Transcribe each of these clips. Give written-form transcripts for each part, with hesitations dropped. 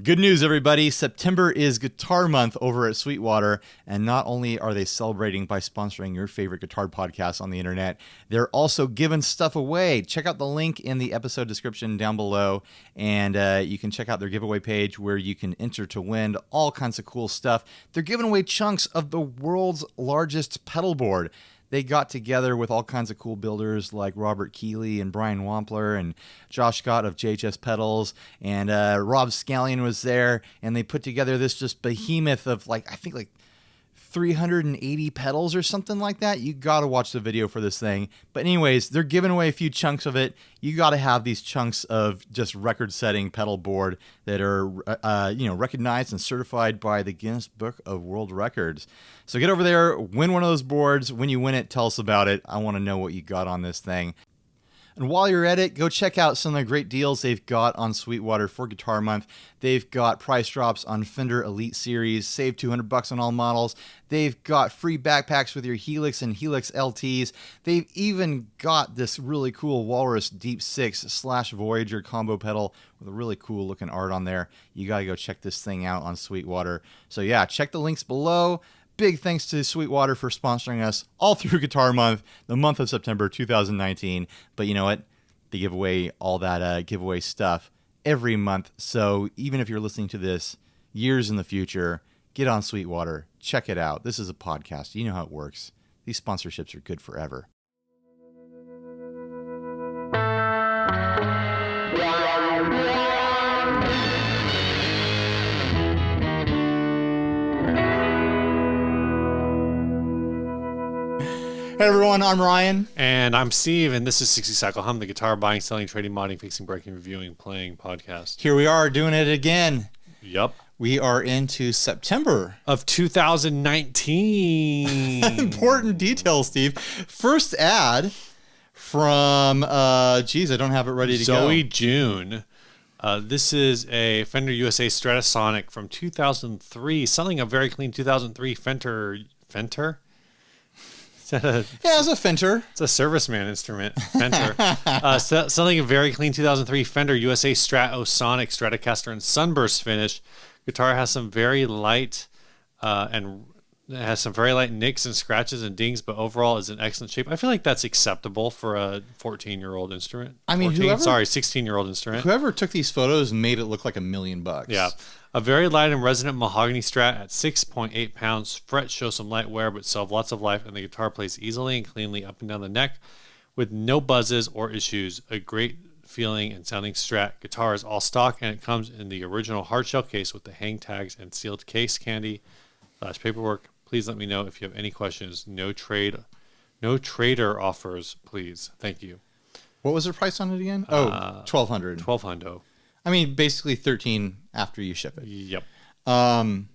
Good news, everybody. September is Guitar Month over at Sweetwater, and not only are they celebrating by sponsoring your favorite guitar podcast on the internet, they're also giving stuff away. Check out the link in the episode description down below, and you can check out their giveaway page where you can enter to win all kinds of cool stuff. They're giving away chunks of the world's largest pedal board. They got together with all kinds of cool builders like Robert Keeley and Brian Wampler and Josh Scott of JHS Pedals, and Rob Scallion was there, and they put together this just behemoth of I think 380 pedals or something like that. You got to watch the video for this thing. But anyways, they're giving away a few chunks of it. You got to have these chunks of just record-setting pedal board that are recognized and certified by the Guinness Book of World Records. So get over there, win one of those boards. When you win it, tell us about it. I want to know what you got on this thing. And while you're at it, go check out some of the great deals they've got on Sweetwater for Guitar Month. They've got price drops on Fender Elite Series, save $200 on all models. They've got free backpacks with your Helix and Helix LTs. They've even got this really cool Walrus Deep 6/Voyager combo pedal with a really cool looking art on there. You got to go check this thing out on Sweetwater. So yeah, check the links below. Big thanks to Sweetwater for sponsoring us all through Guitar Month, the month of September 2019. But you know what? They give away all that giveaway stuff every month. So even if you're listening to this years in the future, get on Sweetwater. Check it out. This is a podcast. You know how it works. These sponsorships are good forever. Hey everyone, I'm Ryan. And I'm Steve, and this is 60 Cycle Hum, the guitar buying, selling, trading, modding, fixing, breaking, reviewing, playing podcast. Here we are doing it again. Yep. We are into September of 2019. Important details, Steve. First ad from, I don't have it ready to go. Zoe June. This is a Fender USA Strato-Sonic from 2003, selling a very clean 2003 Fender? Yeah, it's a Fender. It's a serviceman instrument, Fender. Selling a very clean 2003 Fender USA Strato-Sonic Stratocaster and Sunburst finish. Guitar has some very light nicks and scratches and dings, but overall is in excellent shape. I feel like that's acceptable for a 14-year-old instrument. I mean, 16-year-old instrument. Whoever took these photos made it look like $1 million. Yeah. A very light and resonant mahogany Strat at 6.8 pounds. Frets show some light wear, but still have lots of life, and the guitar plays easily and cleanly up and down the neck with no buzzes or issues. A great feeling and sounding Strat. Guitar is all stock, and it comes in the original hardshell case with the hang tags and sealed case candy / paperwork. Please let me know if you have any questions. No trader offers, please. Thank you. What was the price on it again? $1,200. $1,200. I mean, basically $13 after you ship it. Yep. Man,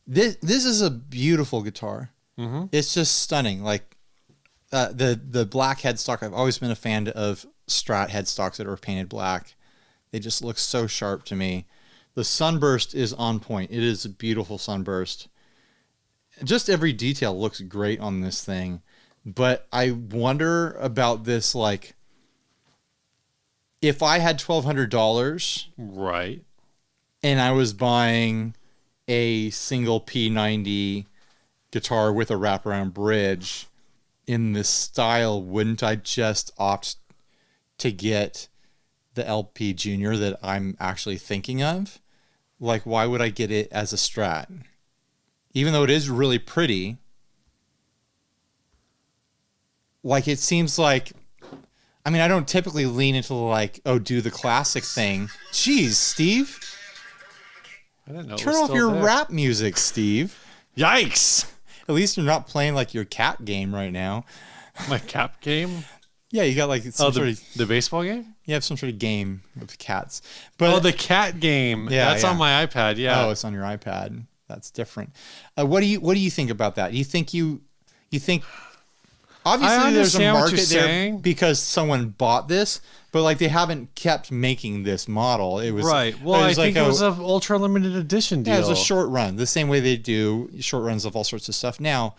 this is a beautiful guitar. Mm-hmm. It's just stunning. Like the black headstock. I've always been a fan of Strat headstocks that are painted black. They just look so sharp to me. The sunburst is on point. It is a beautiful sunburst. Just every detail looks great on this thing. But I wonder about this, if I had $1,200, right, and I was buying a single P90 guitar with a wraparound bridge in this style, wouldn't I just opt to get the LP Junior that I'm actually thinking of? Why would I get it as a Strat? Even though it is really pretty, it seems like, I mean, I don't typically lean into do the classic thing. Jeez, Steve. I didn't know. Turn off your rap music, Steve. Yikes. At least you're not playing your cat game right now. My cat game? Yeah, you got the baseball game? You have some sort of game with cats. But the cat game. Yeah, that's on my iPad. Yeah. Oh, it's on your iPad. That's different. What do you think about that? You think obviously there's a market there because someone bought this, but they haven't kept making this model. It was right. Well, I think it was an ultra limited edition deal. Yeah, it was a short run, the same way they do short runs of all sorts of stuff now.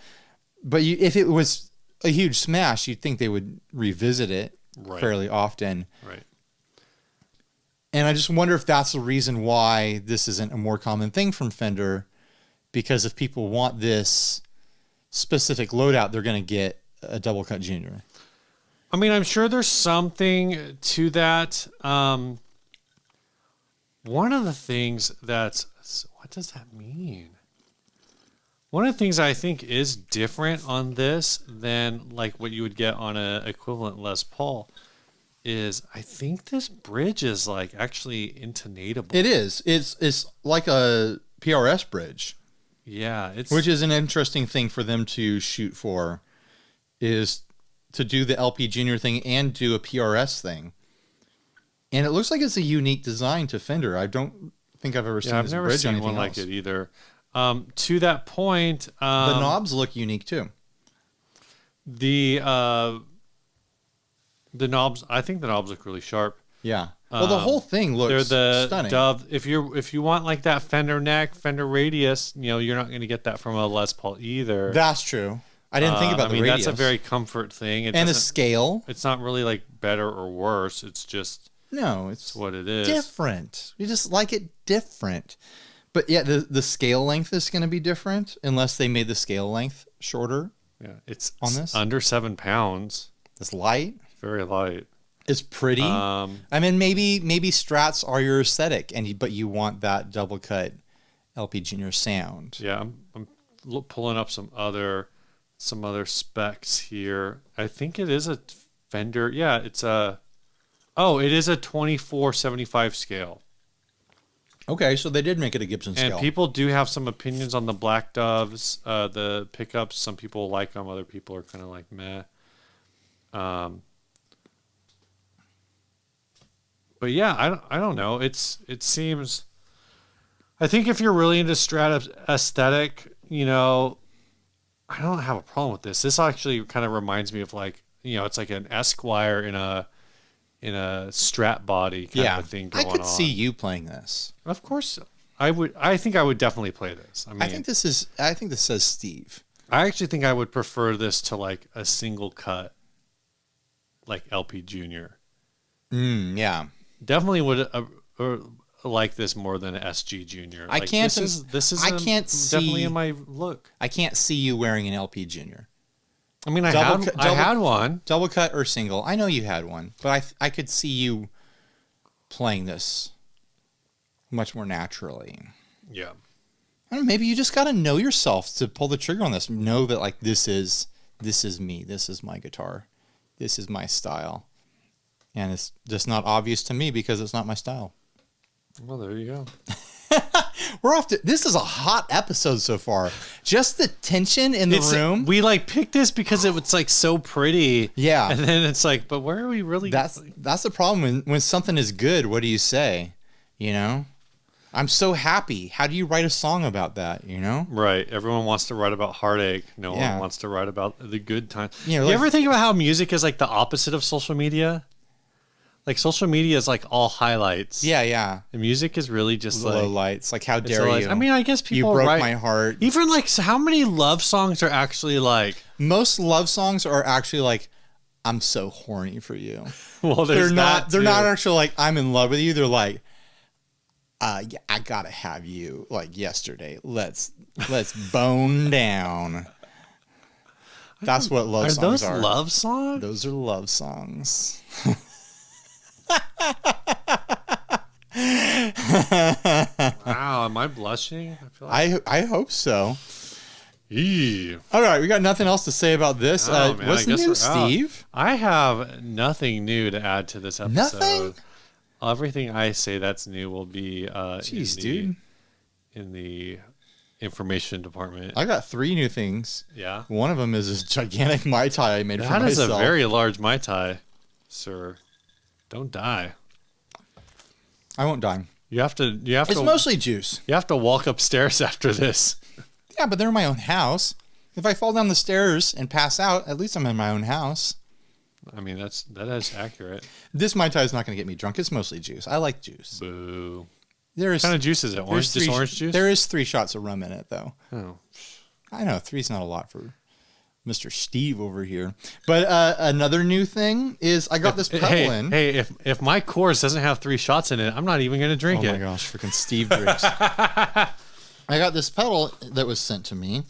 But if it was a huge smash, you'd think they would revisit it fairly often. Right. And I just wonder if that's the reason why this isn't a more common thing from Fender, because if people want this specific loadout, they're going to get a double cut junior. I mean, I'm sure there's something to that. One of the things what does that mean? One of the things I think is different on this than like what you would get on a equivalent Les Paul is I think this bridge is like actually intonatable. It is. It's like a PRS bridge. Yeah, which is an interesting thing for them to shoot for, is to do the LP Junior thing and do a PRS thing. And it looks like it's a unique design to Fender. I don't think I've ever seen this I've never bridge seen on one anything like else. it either. To that point, the knobs look unique too. The knobs, I think the knobs look really sharp. Yeah. Well, the whole thing looks they're the stunning. Dove. If you want like that Fender neck, Fender radius, you're not going to get that from a Les Paul either. That's true. I didn't think about the radius. That's a very comfort thing. And the scale. It's not really like better or worse. It's just it's what it is. Different. You just like it different. But yeah, the scale length is going to be different unless they made the scale length shorter. Yeah, it's on this under 7 pounds. It's light. Very light. It's pretty. I mean, maybe Strats are your aesthetic, but you want that double cut LP Junior sound. Yeah, I'm pulling up some other specs here. I think it is a Fender. Yeah, it is a 2475 scale. Okay, so they did make it a Gibson scale. And people do have some opinions on the Black Doves, the pickups. Some people like them. Other people are kind of like meh. But yeah, I don't know. It seems. I think if you're really into Strat aesthetic, I don't have a problem with this. This actually kind of reminds me of like, it's like an Esquire in a Strat body kind of a thing going on. I could see you playing this. Of course, I would. I think I would definitely play this. I think this says Steve. I actually think I would prefer this to like a single cut, like LP Junior. Yeah. Definitely would like this more than an SG Junior. Like, This is definitely in my look. I can't see you wearing an LP Junior. I mean, I had one. Double cut or single. I know you had one, but I could see you playing this much more naturally. Yeah. I don't know, maybe you just got to know yourself to pull the trigger on this. Know that like this is me. This is my guitar. This is my style. And it's just not obvious to me because it's not my style. Well, there you go. We're off to. This is a hot episode so far. Just the tension in the room. We like picked this because it was like so pretty. Yeah. And then it's like, but where are we really? That's the problem when something is good. What do you say? I'm so happy. How do you write a song about that? Right. Everyone wants to write about heartache. No one wants to write about the good time. You like, ever think about how music is like the opposite of social media? Like social media is like all highlights. Yeah. And music is really just like low lights. Like how dare you? I mean, I guess people you broke my heart. Even like how many love songs are actually like? Most love songs are actually like, I'm so horny for you. Well, they're not actually like I'm in love with you. They're like, I gotta have you like yesterday. Let's bone down. That's what love songs are. Are those love songs? Those are love songs. Wow, am I blushing? I hope so. Eee. All right, we got nothing else to say about this. What's the news, Steve? I have nothing new to add to this episode. Nothing? Everything I say that's new will be dude. In the information department. I got 3 new things. Yeah. One of them is this gigantic Mai Tai I made for myself. That is a very large Mai Tai, sir. Don't die. I won't die. It's mostly juice. You have to walk upstairs after this. Yeah, but they're in my own house. If I fall down the stairs and pass out, at least I'm in my own house. I mean, that is accurate. This Mai Tai is not going to get me drunk. It's mostly juice. I like juice. Boo. What kind of juice is it? Orange juice? There is 3 shots of rum in it, though. Oh. I know, 3's not a lot for Mr. Steve over here. But another new thing is I got this pedal in. Hey, if my course doesn't have 3 shots in it, I'm not even going to drink it. Oh my gosh, freaking Steve drinks. I got this pedal that was sent to me.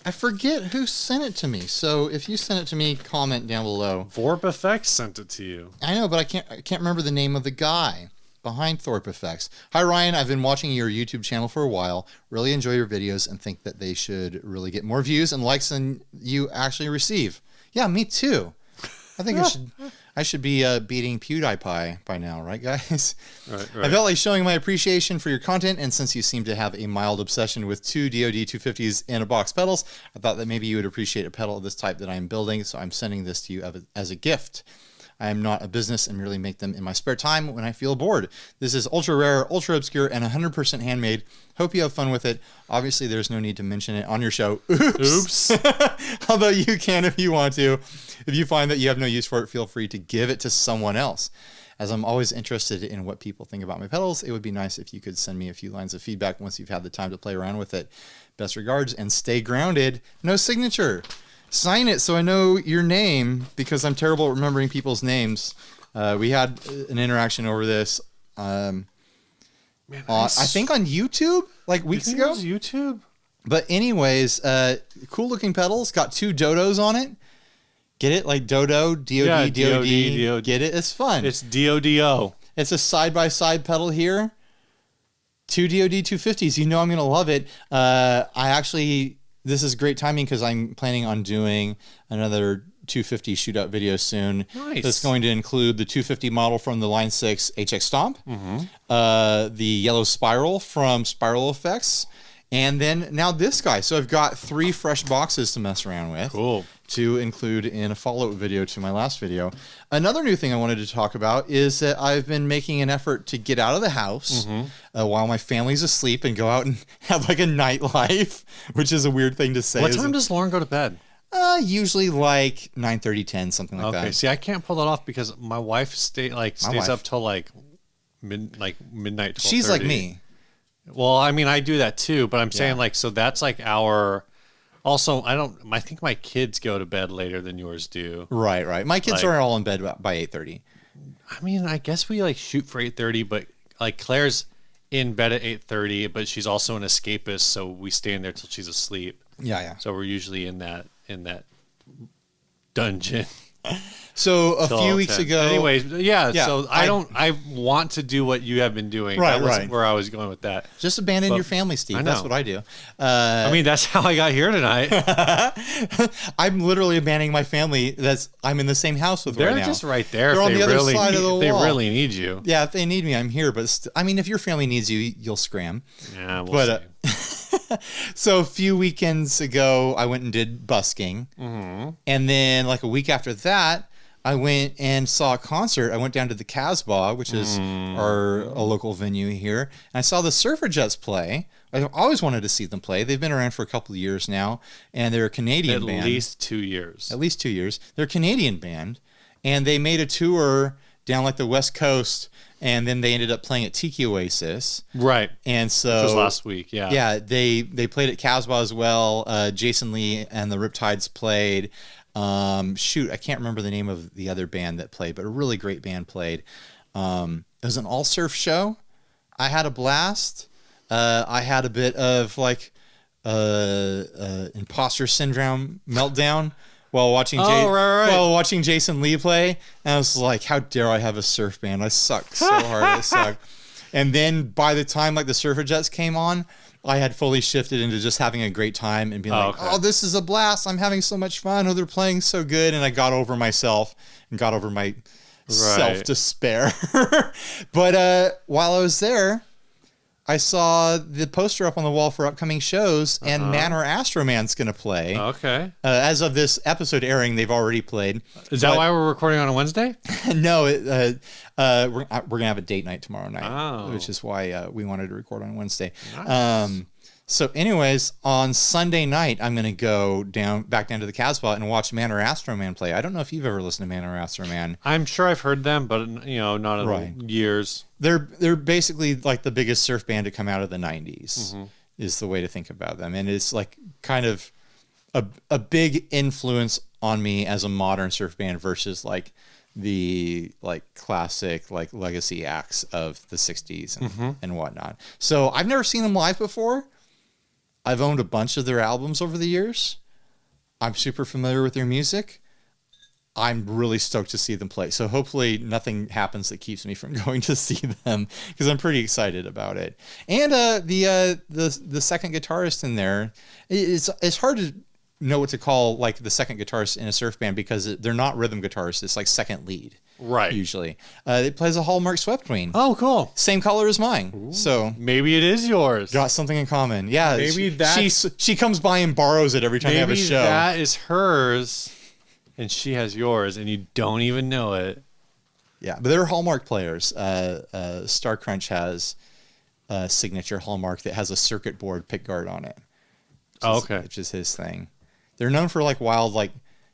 I forget who sent it to me. So if you sent it to me, comment down below. Vorp Effects sent it to you. I know, but I can't remember the name of the guy behind Thorpe Effects. Hi Ryan, I've been watching your YouTube channel for a while. Really enjoy your videos and think that they should really get more views and likes than you actually receive. Yeah, me too. I think I should be beating PewDiePie by now, right guys? Right. I felt like showing my appreciation for your content, and since you seem to have a mild obsession with 2 DoD 250s in a box pedals, I thought that maybe you would appreciate a pedal of this type that I'm building, so I'm sending this to you as a gift. I am not a business and merely make them in my spare time when I feel bored. This is ultra rare, ultra obscure, and 100% handmade. Hope you have fun with it. Obviously, there's no need to mention it on your show. Oops. Although you can if you want to. If you find that you have no use for it, feel free to give it to someone else. As I'm always interested in what people think about my pedals, it would be nice if you could send me a few lines of feedback once you've had the time to play around with it. Best regards, and stay grounded. No signature. Sign it so I know your name, because I'm terrible at remembering people's names. We had an interaction over this. Man, I think on YouTube, like weeks ago. It was YouTube. But anyways, cool looking pedals. Got 2 Dodos on it. Get it? Like Dodo, DOD, DOD. Get it? It's fun. It's DODO. It's a side-by-side pedal here. 2 DOD 250s. You know I'm going to love it. This is great timing because I'm planning on doing another 250 shootout video soon. Nice. That's going to include the 250 model from the Line 6 HX Stomp, the yellow spiral from Spiral Effects, and then now this guy. So I've got 3 fresh boxes to mess around with. Cool. To include in a follow-up video to my last video. Another new thing I wanted to talk about is that I've been making an effort to get out of the house while my family's asleep and go out and have like a nightlife, which is a weird thing to say. What time does Lauren go to bed? Usually like 9:30, 10, something like that. Okay, see, I can't pull that off because my wife stays up till like midnight, 12:30. She's like me. Well, I mean, I do that too, but I'm saying like, so that's like our. Also, I think my kids go to bed later than yours do. Right. My kids are all in bed by 8:30. I mean, I guess we like shoot for 8:30, but like Claire's in bed at 8:30, but she's also an escapist, so we stay in there till she's asleep. Yeah. So we're usually in that dungeon. So a few weeks ago. Anyways, so I want to do what you have been doing. That was where I was going with that. Just abandon your family, Steve. That's what I do. I mean, that's how I got here tonight. I'm literally abandoning my family. I'm in the same house with right now. They're just right there. They're on the other side of the wall. They really need you. Yeah, if they need me, I'm here. But I mean, if your family needs you, you'll scram. Yeah, we'll see. So a few weekends ago, I went and did busking. And then like a week after that, I went and saw a concert. I went down to the Casbah, which is a local venue here. And I saw the Surfer Jets play. I always wanted to see them play. They've been around for a couple of years now. And they're a Canadian band. At least 2 years. At least 2 years. They're a Canadian band. And they made a tour down like the West Coast. And then they ended up playing at Tiki Oasis. Right. And so... Which was last week, yeah. Yeah, they played at Casbah as well. Jason Lee and the Riptides played. I can't remember the name of the other band that played, but a really great band played. It was an all-surf show. I had a blast. I had a bit of like imposter syndrome meltdown while watching while watching Jason Lee play. And I was like, how dare I have a surf band? I suck so hard. I suck. And then by the time like the Surfer Jets came on, I had fully shifted into just having a great time and being oh, this is a blast. I'm having so much fun. Oh, they're playing so good. And I got over myself and got over my self-despair. But while I was there, I saw the poster up on the wall for upcoming shows, and Man or Astro-man's going to play. Okay. As of this episode airing, they've already played. Is that why we're recording on a Wednesday? No, we're going to have a date night tomorrow night, which is why we wanted to record on Wednesday. Nice. So anyways, on Sunday night, I'm going to go back down to the Casbah and watch Man or Astro-man play. I don't know if you've ever listened to Man or Astro-man. I'm sure I've heard them, but not in years. They're basically like the biggest surf band to come out of the 90s is the way to think about them. And it's like kind of a big influence on me as a modern surf band versus like the like classic like legacy acts of the 60s and whatnot. So I've never seen them live before. I've owned a bunch of their albums over the years. I'm super familiar with their music. I'm really stoked to see them play. So hopefully nothing happens that keeps me from going to see them, because I'm pretty excited about it. And the second guitarist in there, it's hard to know what to call like the second guitarist in a surf band, because they're not rhythm guitarists. It's like second lead. Right. Usually. It plays a Hallmark Swept Queen. Oh, cool. Same color as mine. Ooh. So maybe it is yours. Got something in common. Yeah. Maybe she comes by and borrows it every time they have a show. Maybe that is hers and she has yours and you don't even know it. Yeah, but they're Hallmark players. Star Crunch has a signature Hallmark that has a circuit board pickguard on it. Which is his thing. They're known for like wild, like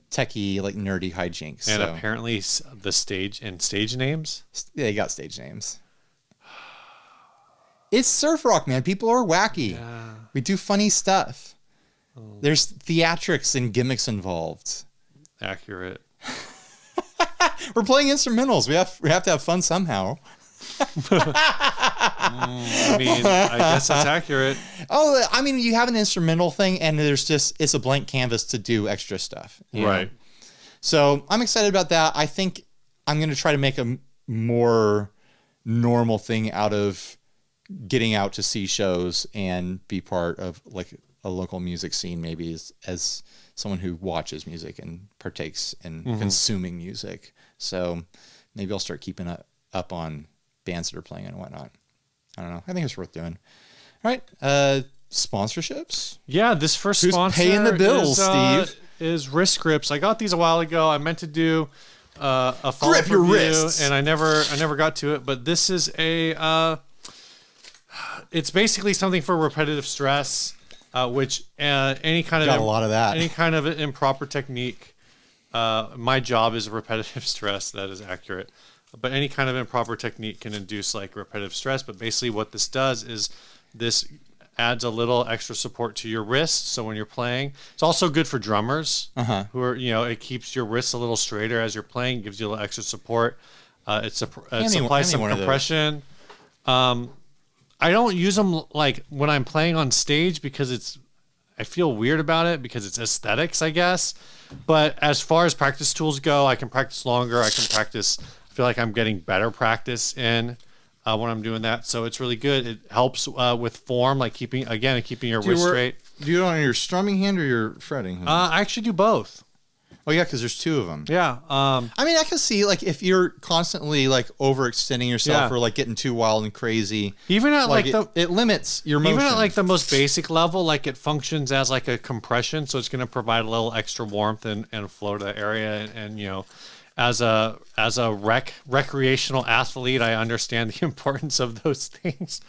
techie, like nerdy hijinks. And apparently the stage names. Yeah, they got stage names. It's surf rock, man. People are wacky. Yeah. We do funny stuff. Oh. There's theatrics and gimmicks involved. Accurate. We're playing instrumentals. We have to have fun somehow. I mean, I guess that's accurate. Oh, I mean, you have an instrumental thing, and it's a blank canvas to do extra stuff. Right. Know? So I'm excited about that. I think I'm going to try to make a more normal thing out of getting out to see shows and be part of like a local music scene, maybe as someone who watches music and partakes in consuming music. So maybe I'll start keeping up on bands that are playing and whatnot. I don't know. I think it's worth doing. All right. Sponsorships? Yeah, this first sponsor paying the bills, Steve? Is Wrist Grips. I got these a while ago. I meant to do a follow-up review, wrists. And I never got to it. But this is it's basically something for repetitive stress, which any kind of got a lot of that. Any kind of improper technique. My job is repetitive stress. That is accurate. But any kind of improper technique can induce like repetitive stress. But basically what this does is this adds a little extra support to your wrist. So when you're playing, it's also good for drummers who are, it keeps your wrists a little straighter as you're playing, gives you a little extra support. It supplies some compression. I don't use them like when I'm playing on stage because I feel weird about it because it's aesthetics, I guess. But as far as practice tools go, I can practice longer. I feel like I'm getting better practice in when I'm doing that. So it's really good. It helps with form, like keeping your wrist straight. Do you do it on your strumming hand or your fretting hand? I actually do both. Oh yeah, because there's two of them. Yeah. I mean, I can see like if you're constantly like overextending yourself or like getting too wild and crazy. Even at like it limits your motion. Even at like the most basic level, like it functions as like a compression, so it's going to provide a little extra warmth and flow to the area. And as a recreational athlete, I understand the importance of those things.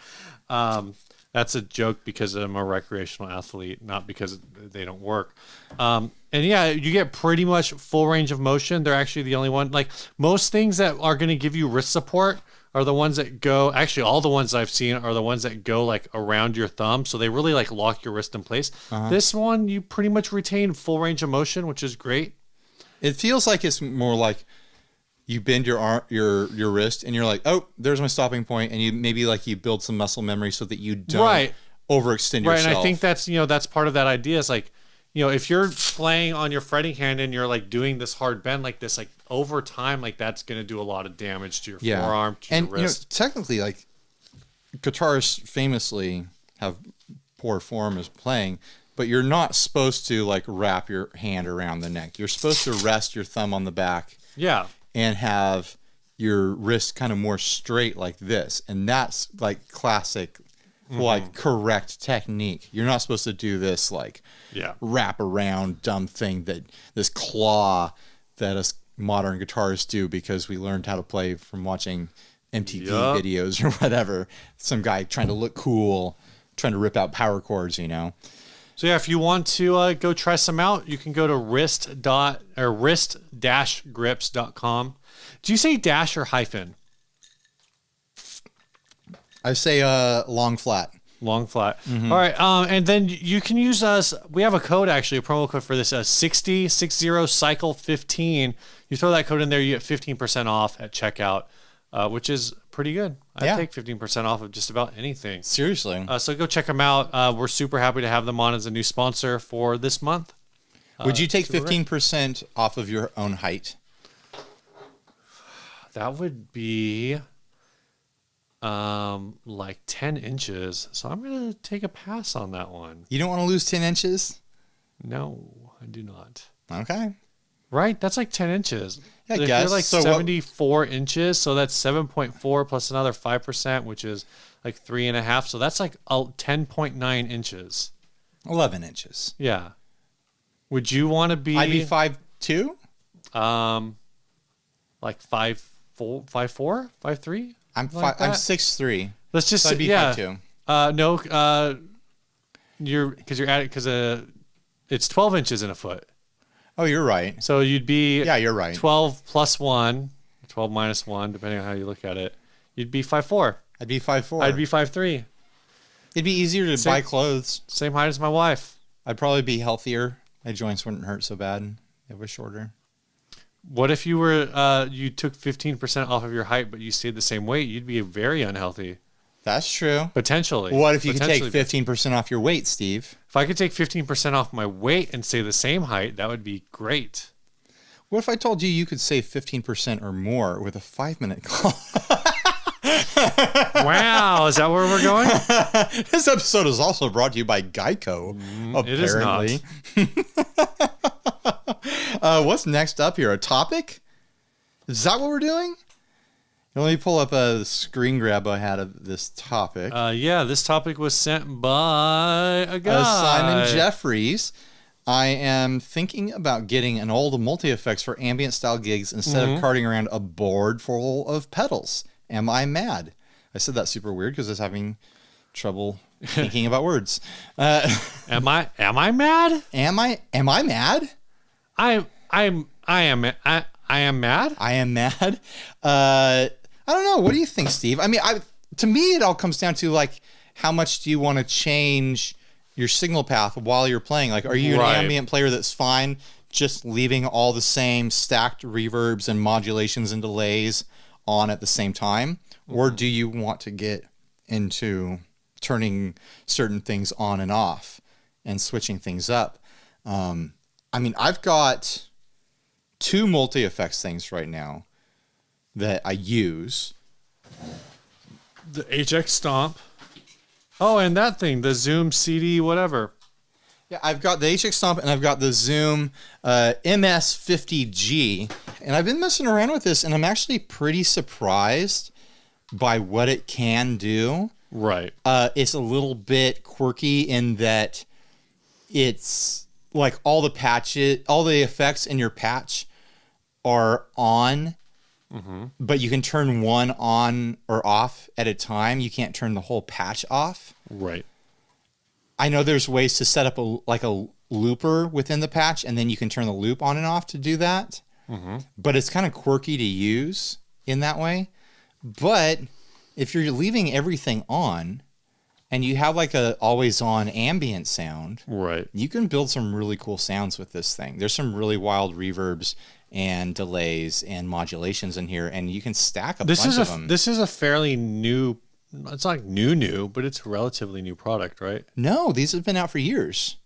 That's a joke because I'm a recreational athlete, not because they don't work. And yeah, you get pretty much full range of motion. They're actually the only one. Like most things that are going to give you wrist support are the ones that go. Actually, all the ones I've seen are the ones that go like around your thumb, so they really like lock your wrist in place. This one, you pretty much retain full range of motion, which is great. It feels like it's more like you bend your arm, your wrist, and you're like, oh, there's my stopping point, and you build some muscle memory so that you don't overextend yourself. Right, and I think that's part of that idea. Is like, if you're playing on your fretting hand and you're like doing this hard bend like this, like over time, like that's going to do a lot of damage to your forearm, to your wrist. Technically, like guitarists famously have poor form as playing. But you're not supposed to like wrap your hand around the neck. You're supposed to rest your thumb on the back. Yeah. And have your wrist kind of more straight like this. And that's like classic, like correct technique. You're not supposed to do this like wrap around dumb thing this claw that us modern guitarists do because we learned how to play from watching MTV videos or whatever. Some guy trying to look cool, trying to rip out power chords, So yeah, if you want to go try some out, you can go to wrist-grips.com. Do you say dash or hyphen? I say long flat. Long flat. All right. And then you can use us. We have a code, actually, a promo code for this, 60 cycle 15. You throw that code in there, you get 15% off at checkout, which is pretty good. I take 15% off of just about anything. Seriously. So go check them out. We're super happy to have them on as a new sponsor for this month. Would you take 15% off of your own height? That would be like 10 inches. So I'm going to take a pass on that one. You don't want to lose 10 inches? No, I do not. Okay. Right? That's like 10 inches. I If guess. You're like So 74 inches. So that's 7.4 plus another 5%, which is like 3.5. So that's like 10.9 inches. 11 inches. Yeah. Would you want to be... I'd be 5'2"? Like 5'4", 5'3"? I'm Like I'm that? 6'3". Let's just So I'd be 5'2". No, you're at it because it's 12 inches in a foot. Oh, you're right. So you'd be You're right. 12 plus 1, 12 minus 1, depending on how you look at it. You'd be 5'4". I'd be 5'4". I'd be 5'3". It'd be easier to buy clothes. Same height as my wife. I'd probably be healthier. My joints wouldn't hurt so bad. It was shorter. What if you were you took 15% off of your height, but you stayed the same weight? You'd be very unhealthy. That's true. Potentially. What if you could take 15% off your weight, Steve? If I could take 15% off my weight and stay the same height, that would be great. What if I told you could save 15% or more with a 5-minute call? Wow, is that where we're going? This episode is also brought to you by Geico, apparently. It is not. What's next up here? A topic? Is that what we're doing? Let me pull up a screen grab I had of this topic. Yeah, this topic was sent by a guy. Simon Jeffries. I am thinking about getting an old multi-effects for ambient style gigs instead of carting around a board full of pedals. Am I mad? I said that super weird because I was having trouble thinking about words. Am I mad? Am I mad? I am mad. I am mad. I don't know. What do you think, Steve? I mean, to me, it all comes down to like, how much do you want to change your signal path while you're playing? Like, are you an ambient player that's fine just leaving all the same stacked reverbs and modulations and delays on at the same time? Or do you want to get into turning certain things on and off and switching things up? I mean, I've got 2 multi-effects things right now that I use. The HX Stomp. Oh, and that thing, the Zoom CD, whatever. Yeah, I've got the HX Stomp and I've got the Zoom MS50G. And I've been messing around with this and I'm actually pretty surprised by what it can do. Right. It's a little bit quirky in that it's like all the effects in your patch are on, but you can turn one on or off at a time. You can't turn the whole patch off. Right. I know there's ways to set up a looper within the patch, and then you can turn the loop on and off to do that. But it's kind of quirky to use in that way. But if you're leaving everything on and you have like a always on ambient sound, right, you can build some really cool sounds with this thing. There's some really wild reverbs and delays and modulations in here, and you can stack bunch of them. This is a fairly new, it's not new, but it's a relatively new product, right? No, these have been out for years.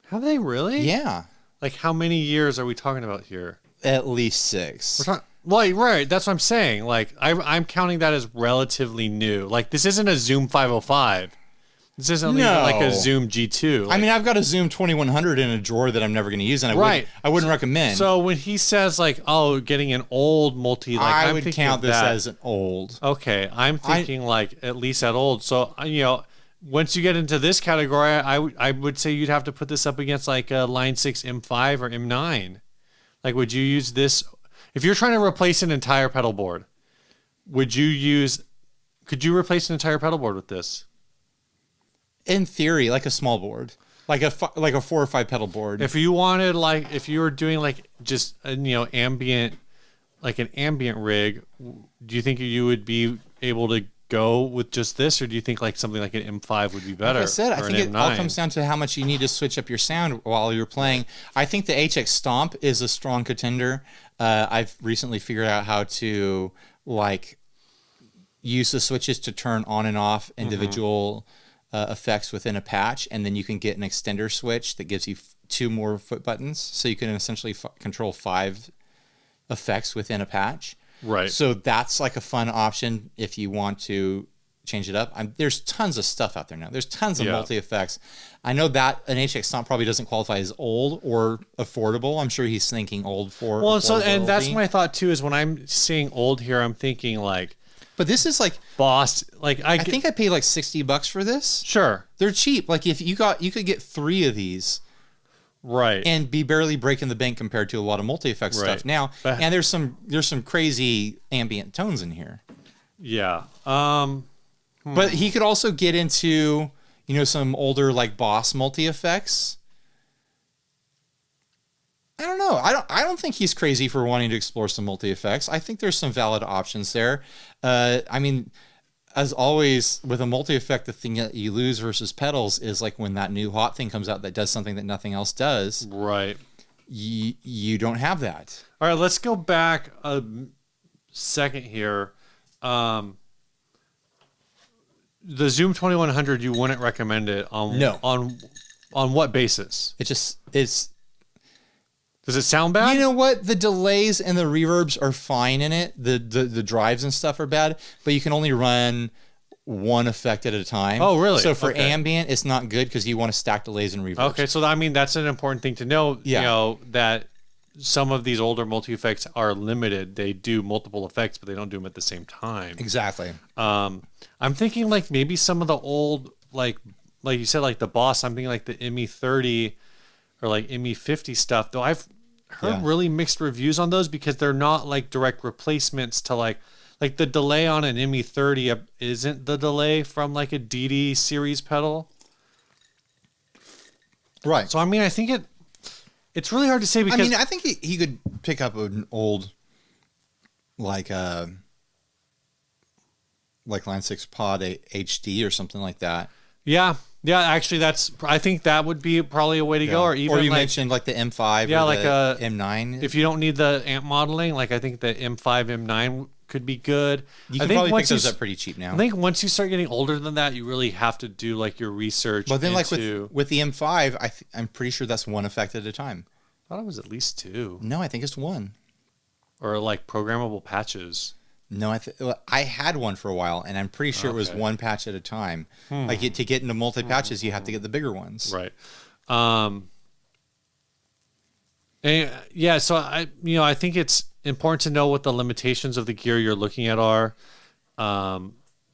Have they really? Yeah. Like how many years are we talking about here? At least 6. We're talking, like, right, that's what I'm saying. Like I'm counting that as relatively new. Like this isn't a Zoom 505. This isn't even like a Zoom G2. I mean, I've got a Zoom 2100 in a drawer that I'm never going to use, and I wouldn't recommend. So when he says like, oh, getting an old multi, like I would count this as an old. Okay, I'm thinking like at least at old. So once you get into this category, I would say you'd have to put this up against like a Line 6 M5 or M9. Like, would you use this if you're trying to replace an entire pedal board? Could you replace an entire pedal board with this? In theory, like a small board, like a 4 or 5 pedal board. If you wanted, like, if you were doing like just ambient, like an ambient rig, do you think you would be able to go with just this, or do you think like something like an M5 would be better? Like I said, I or think an it all M9? comes down to how much you need to switch up your sound while you're playing. I think the HX Stomp is a strong contender. I've recently figured out how to like use the switches to turn on and off individual effects within a patch, and then you can get an extender switch that gives you 2 more foot buttons, so you can essentially control 5 effects within a patch. Right. So that's like a fun option if you want to change it up. There's tons of stuff out there now. There's tons of multi effects. I know that an HX Stomp probably doesn't qualify as old or affordable. I'm sure he's thinking old for. Well, so and that's my thought too. Is when I'm seeing old here, I'm thinking like. But this is like Boss. Like I think I paid like $60 for this. Sure. They're cheap. Like if you could get 3 of these. Right. And be barely breaking the bank compared to a lot of multi-effect stuff now. And there's some crazy ambient tones in here. Yeah. But he could also get into, some older like Boss multi-effects. I don't know. I don't think he's crazy for wanting to explore some multi-effects. I think there's some valid options there. I mean, as always, with a multi-effect, the thing that you lose versus pedals is like when that new hot thing comes out that does something that nothing else does. Right. You don't have that. All right, let's go back a second here. The Zoom 2100, you wouldn't recommend it on on what basis? It's Does it sound bad? You know what? The delays and the reverbs are fine in it. The drives and stuff are bad, but you can only run one effect at a time. Oh, really? So for ambient, it's not good because you want to stack delays and reverbs. Okay, so I mean that's an important thing to know. Yeah. You know that some of these older multi effects are limited. They do multiple effects, but they don't do them at the same time. Exactly. I'm thinking like maybe some of the old like you said like the Boss. I'm thinking like the ME30 or like ME50 stuff. Though I've heard really mixed reviews on those because they're not like direct replacements to like the delay on an ME30 isn't the delay from like a DD series pedal. Right. So I mean I think it's really hard to say because I think he could pick up an old like Line 6 Pod HD or something like that. Yeah, actually I think that would be probably a way to go. Or even you mentioned like the M5 or like the M9. If you don't need the amp modeling, like I think the M5, M9 could be good. You can probably pick those up pretty cheap now. I think once you start getting older than that, you really have to do like your research. But then like with the M5, I'm pretty sure that's one effect at a time. I thought it was at least 2. No, I think it's 1. Or like programmable patches. No, I had one for a while, and I'm pretty sure it was 1 patch at a time. Like to get into multi patches, you have to get the bigger ones. Right. And yeah, so I think it's important to know what the limitations of the gear you're looking at are,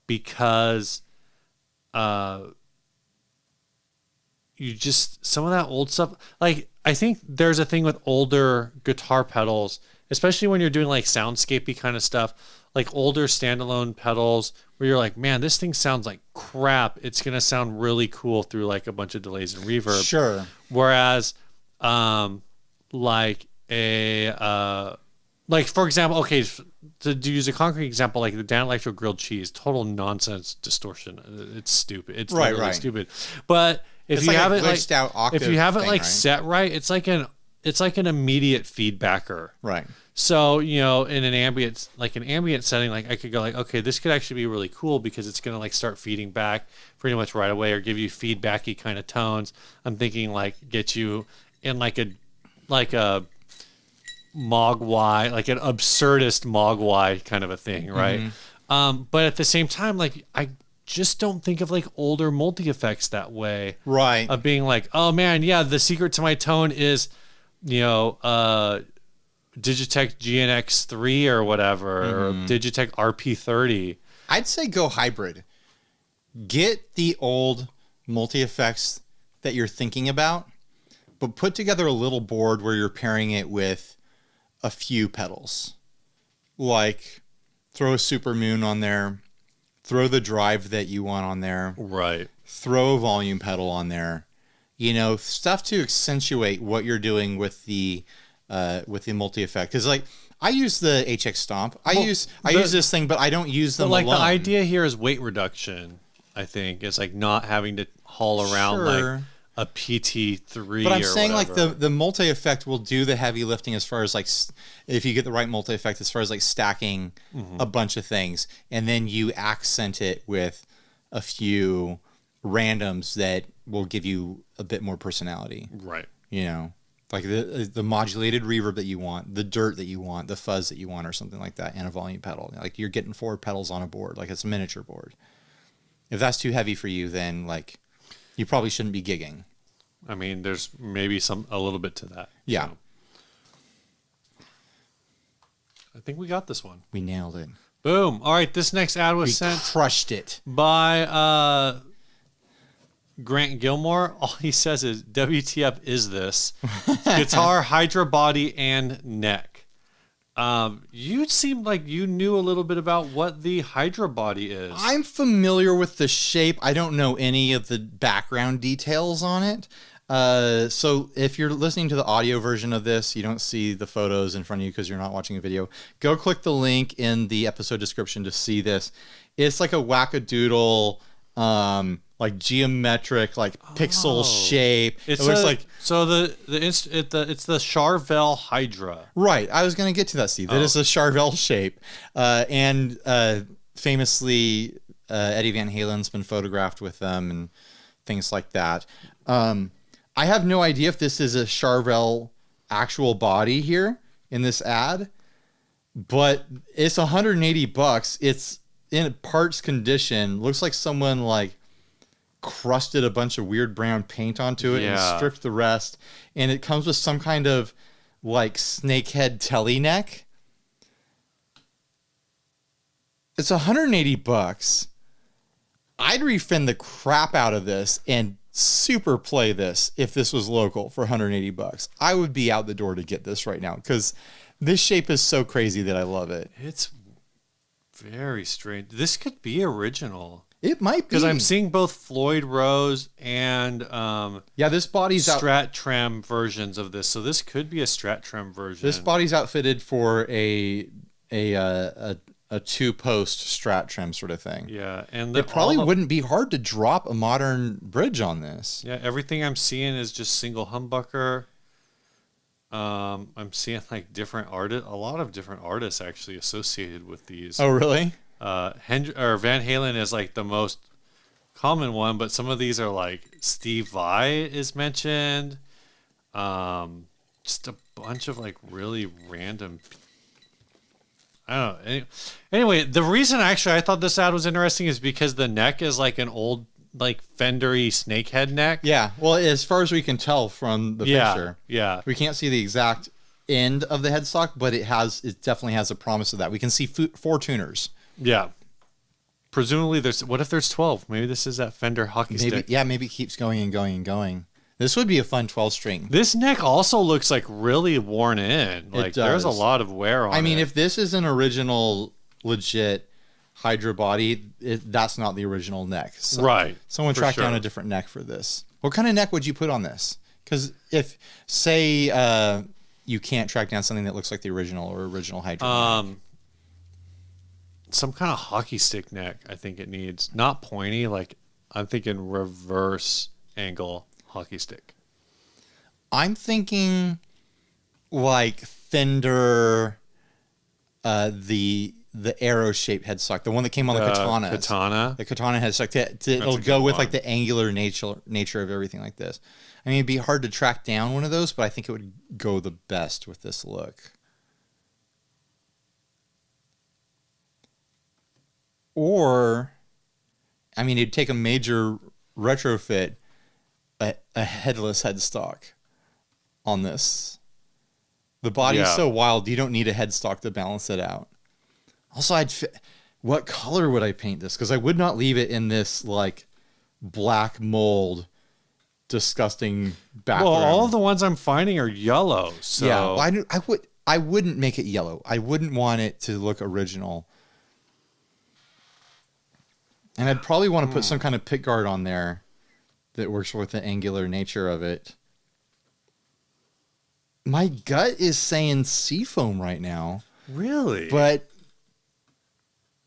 because you just some of that old stuff. Like I think there's a thing with older guitar pedals, especially when you're doing like soundscapey kind of stuff, like older standalone pedals where you're like, man, this thing sounds like crap. It's going to sound really cool through like a bunch of delays and reverb. Sure. Whereas, like for example, okay, to use a concrete example, like the Dan Electro grilled cheese, total nonsense distortion. It's stupid. It's literally stupid. But if you have it like set right, it's like an immediate feedbacker. Right. So, in an ambient setting, like I could go like, okay, this could actually be really cool because it's going to like start feeding back pretty much right away or give you feedbacky kind of tones. I'm thinking like get you in like a mogwai, like an absurdist mogwai kind of a thing. Right. Mm-hmm. But at the same time, like I just don't think of like older multi-effects that way. Right. Of being like, oh man, yeah, the secret to my tone is, Digitech GNX3 or whatever, or Digitech RP30. I'd say go hybrid. Get the old multi-effects that you're thinking about, but put together a little board where you're pairing it with a few pedals. Like throw a super moon on there, throw the drive that you want on there. Right. Throw a volume pedal on there. Stuff to accentuate what you're doing with the multi-effect. Because like I use the HX Stomp. I use this thing, but I don't use them like alone. the idea here is weight reduction. I think it's like not having to haul around like a PT3. But I'm saying whatever. like the multi effect will do the heavy lifting as far as like if you get the right multi effect as far as like stacking a bunch of things, and then you accent it with a few randoms that will give you a bit more personality. Right. You know, like the modulated reverb that you want, the dirt that you want, the fuzz that you want, or something like that, and a volume pedal. Like you're getting 4 pedals on a board, like it's a miniature board. If that's too heavy for you, then like you probably shouldn't be gigging. I mean, there's maybe a little bit to that. Yeah. So. I think we got this one. We nailed it. Boom. All right, this next ad was sent. Crushed it. By Grant Gilmore. All he says is, WTF is this? Guitar, Hydra Body, and neck. You seemed like you knew a little bit about what the Hydra Body is. I'm familiar with the shape. I don't know any of the background details on it. So if you're listening to the audio version of this, you don't see the photos in front of you because you're not watching a video. Go click the link in the episode description to see this. It's like a wackadoodle, like geometric, like pixel shape. It looks like it's the Charvel Hydra. Right. I was going to get to that, Steve. That is a Charvel shape. And famously, Eddie Van Halen's been photographed with them and things like that. I have no idea if this is a Charvel actual body here in this ad, but it's $180. It's in parts condition. Looks like someone like crusted a bunch of weird brown paint onto it and stripped the rest. And it comes with some kind of like snakehead telly neck. It's $180. I'd refin the crap out of this and super play this if this was local for $180. I would be out the door to get this right now because this shape is so crazy that I love it. It's very strange. This could be original. It might be. Because I'm seeing both Floyd Rose and this body's Strat Trem versions of this. So this could be a Strat Trem version. This body's outfitted for a 2-post Strat Trem sort of thing. Yeah, and it probably wouldn't be hard to drop a modern bridge on this. Yeah, everything I'm seeing is just single humbucker. I'm seeing like a lot of different artists actually associated with these. Oh, really? Van Halen is like the most common one, but some of these are like Steve Vai is mentioned. Just a bunch of like really random. I don't know. Anyway, the reason actually I thought this ad was interesting is because the neck is like an old like Fender-y snakehead neck. Yeah. Well, as far as we can tell from the picture. Yeah. We can't see the exact end of the headstock, but it definitely has a promise of that. We can see 4 tuners. Yeah. Presumably what if there's 12? Maybe this is that Fender hockey stick. Yeah, maybe it keeps going and going and going. This would be a fun 12-string. This neck also looks like really worn in. Like there's a lot of wear on it. I mean, if this is an original legit Hydra Body, that's not the original neck. So right. Someone tracked down a different neck for this. What kind of neck would you put on this? Because if, say, you can't track down something that looks like the original Hydra neck. Some kind of hockey stick neck, I think it needs. Not pointy, like I'm thinking reverse angle hockey stick. I'm thinking like Fender, the arrow-shaped headstock, the one that came on the Katana. The Katana headstock. It'll go with like the angular nature of everything like this. I mean, it'd be hard to track down one of those, but I think it would go the best with this look. Or, I mean, it'd take a major retrofit, a headless headstock on this. The body's so wild, you don't need a headstock to balance it out. Also, what color would I paint this? Because I would not leave it in this like black mold, disgusting background. Well, all of the ones I'm finding are yellow. So yeah, well, I wouldn't make it yellow. I wouldn't want it to look original. And I'd probably want to put some kind of pick guard on there that works with the angular nature of it. My gut is saying Seafoam right now, Really? but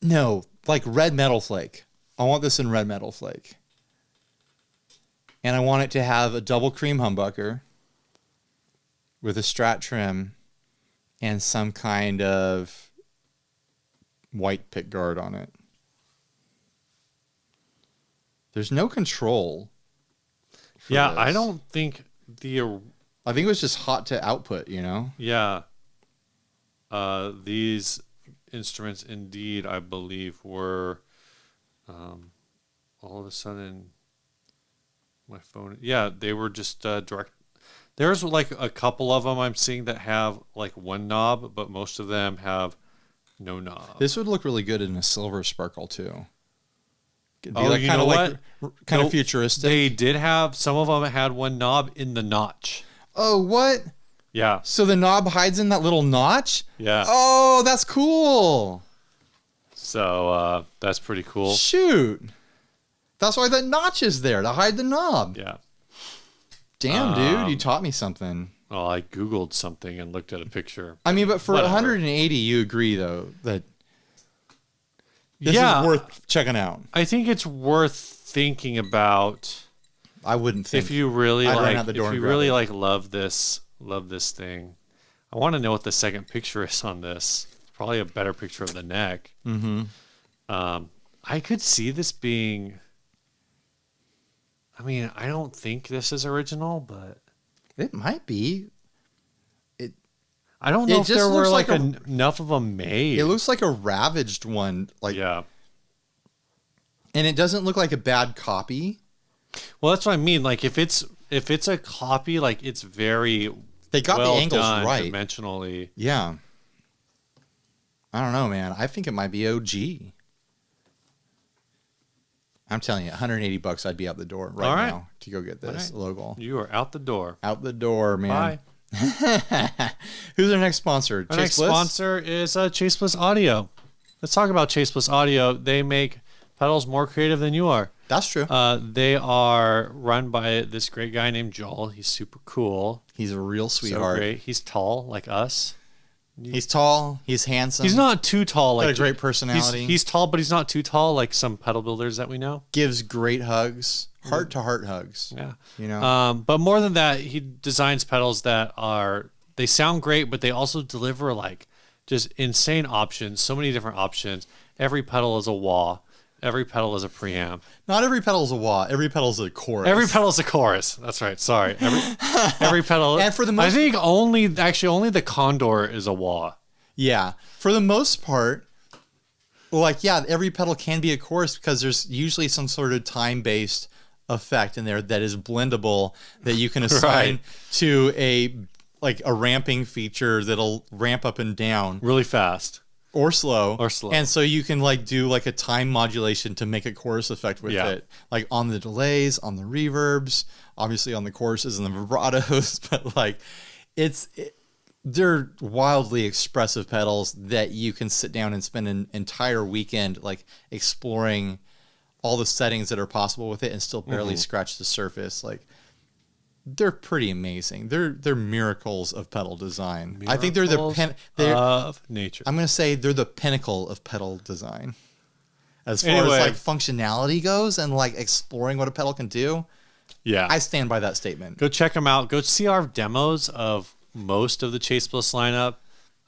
no, like red metal flake. I want this in red metal flake. And I want it to have a double cream humbucker with a Strat trim and some kind of white pick guard on it. There's no control. Yeah, this. I don't think I think it was just hot to output, you know? Yeah. These instruments, indeed, I believe, were all of a sudden my phone. Yeah, they were just direct. There's like a couple of them I'm seeing that have like one knob, but most of them have no knob. This would look really good in a silver sparkle too. It'd be Oh, like you kind know of what? like kind of futuristic. They did have some of them had one knob in the notch. Oh, what? Yeah. So the knob hides in that little notch? Yeah. Oh, that's cool. So that's pretty cool. Shoot. That's why that notch is there, to hide the knob. Yeah. Damn, dude, you taught me something. Well, I Googled something and looked at a picture. I mean, but for Whatever. 180, you agree, though, that this Yeah. is worth checking out. I think it's worth thinking about I wouldn't think. if you really I'd run like out the door if and you grab really it. like love this thing. I want to know what the second picture is on this. It's probably a better picture of the neck. Mm-hmm. I could see this being. I mean, I don't think this is original, but It might be. I don't know It if just there were looks like like enough of them made. It looks like a ravaged one. Like, yeah. and it doesn't look like a bad copy. Well, that's what I mean. Like if it's a copy, like it's very They got well the angles done right. dimensionally. Yeah. I don't know, man. I think it might be OG. I'm telling you, 180 bucks, I'd be out the door right, All right. now to go get this logo. You are out the door. Out the door, man. Bye. Who's our next sponsor? Our Chase next Bliss? sponsor is Chase Bliss Audio. Let's talk about Chase Bliss Audio. They make pedals more creative than you are. That's true. They are run by this great guy named Joel. He's super cool. He's a real So sweetheart. great. He's tall like us. He's tall. He's handsome. He's not too tall. Got Like a great personality. He's tall, but he's not too tall like some pedal builders that we know. Gives great hugs. Heart to heart hugs. Yeah. You know? But more than that, he designs pedals that they sound great, but they also deliver like just insane options. So many different options. Every pedal is a wah. Every pedal is a preamp. Not every pedal is a wah. Every pedal is a chorus. Every pedal is a chorus. That's right. Sorry. Every pedal. And for the most- I think only the Condor is a wah. Yeah. For the most part, like, yeah, every pedal can be a chorus because there's usually some sort of time-based effect in there that is blendable that you can assign Right. to a ramping feature that'll ramp up and down Really fast. or slow. Or slow. And so you can like do like a time modulation to make a chorus effect with Yeah. it. Like on the delays, on the reverbs, obviously on the choruses and the vibratos, but like they're wildly expressive pedals that you can sit down and spend an entire weekend like exploring all the settings that are possible with it and still barely scratch the surface. Like they're pretty amazing. They're miracles of pedal design. I think they're of nature. I'm gonna say they're the pinnacle of pedal design. As far Anyway. as like functionality goes and like exploring what a pedal can do, Yeah. I stand by that statement. Go check them out. Go see our demos of most of the Chase Bliss lineup.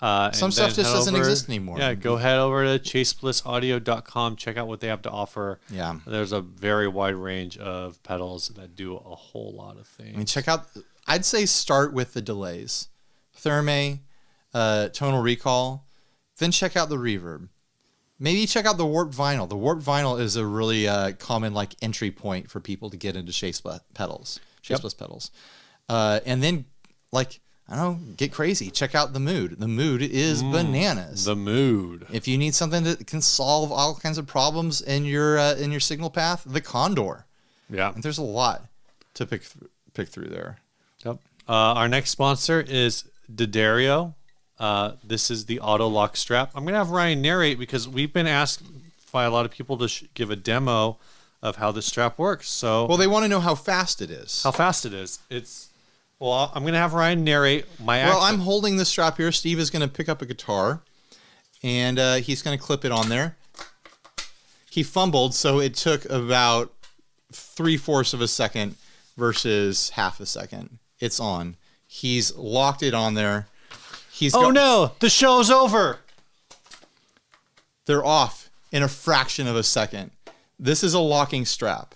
Some stuff just doesn't exist anymore. Yeah, go head over to chaseblisaudio.com. Check out what they have to offer. Yeah. There's a very wide range of pedals that do a whole lot of things. I mean, check out. I'd say start with the delays, Therme, tonal recall, then check out the reverb. Maybe check out the warped vinyl. The warped vinyl is a really common like entry point for people to get into Chase Bliss pedals. And then like I don't know, get crazy. Check out the Mood. The Mood is bananas. The Mood. If you need something that can solve all kinds of problems in your signal path, the Condor. Yeah. And there's a lot to pick through there. Yep. Our next sponsor is D'Addario. This is the auto lock strap. I'm going to have Ryan narrate because we've been asked by a lot of people to give a demo of how this strap works. So Well, they want to know how fast it is. how fast it is. It's Well, I'm going to have Ryan narrate my Well, action. I'm holding the strap here. Steve is going to pick up a guitar, and he's going to clip it on there. He fumbled, so it took about 3/4 of a second versus half a second. It's on. He's locked it on there. No, the show's over. They're off in a fraction of a second. This is a locking strap.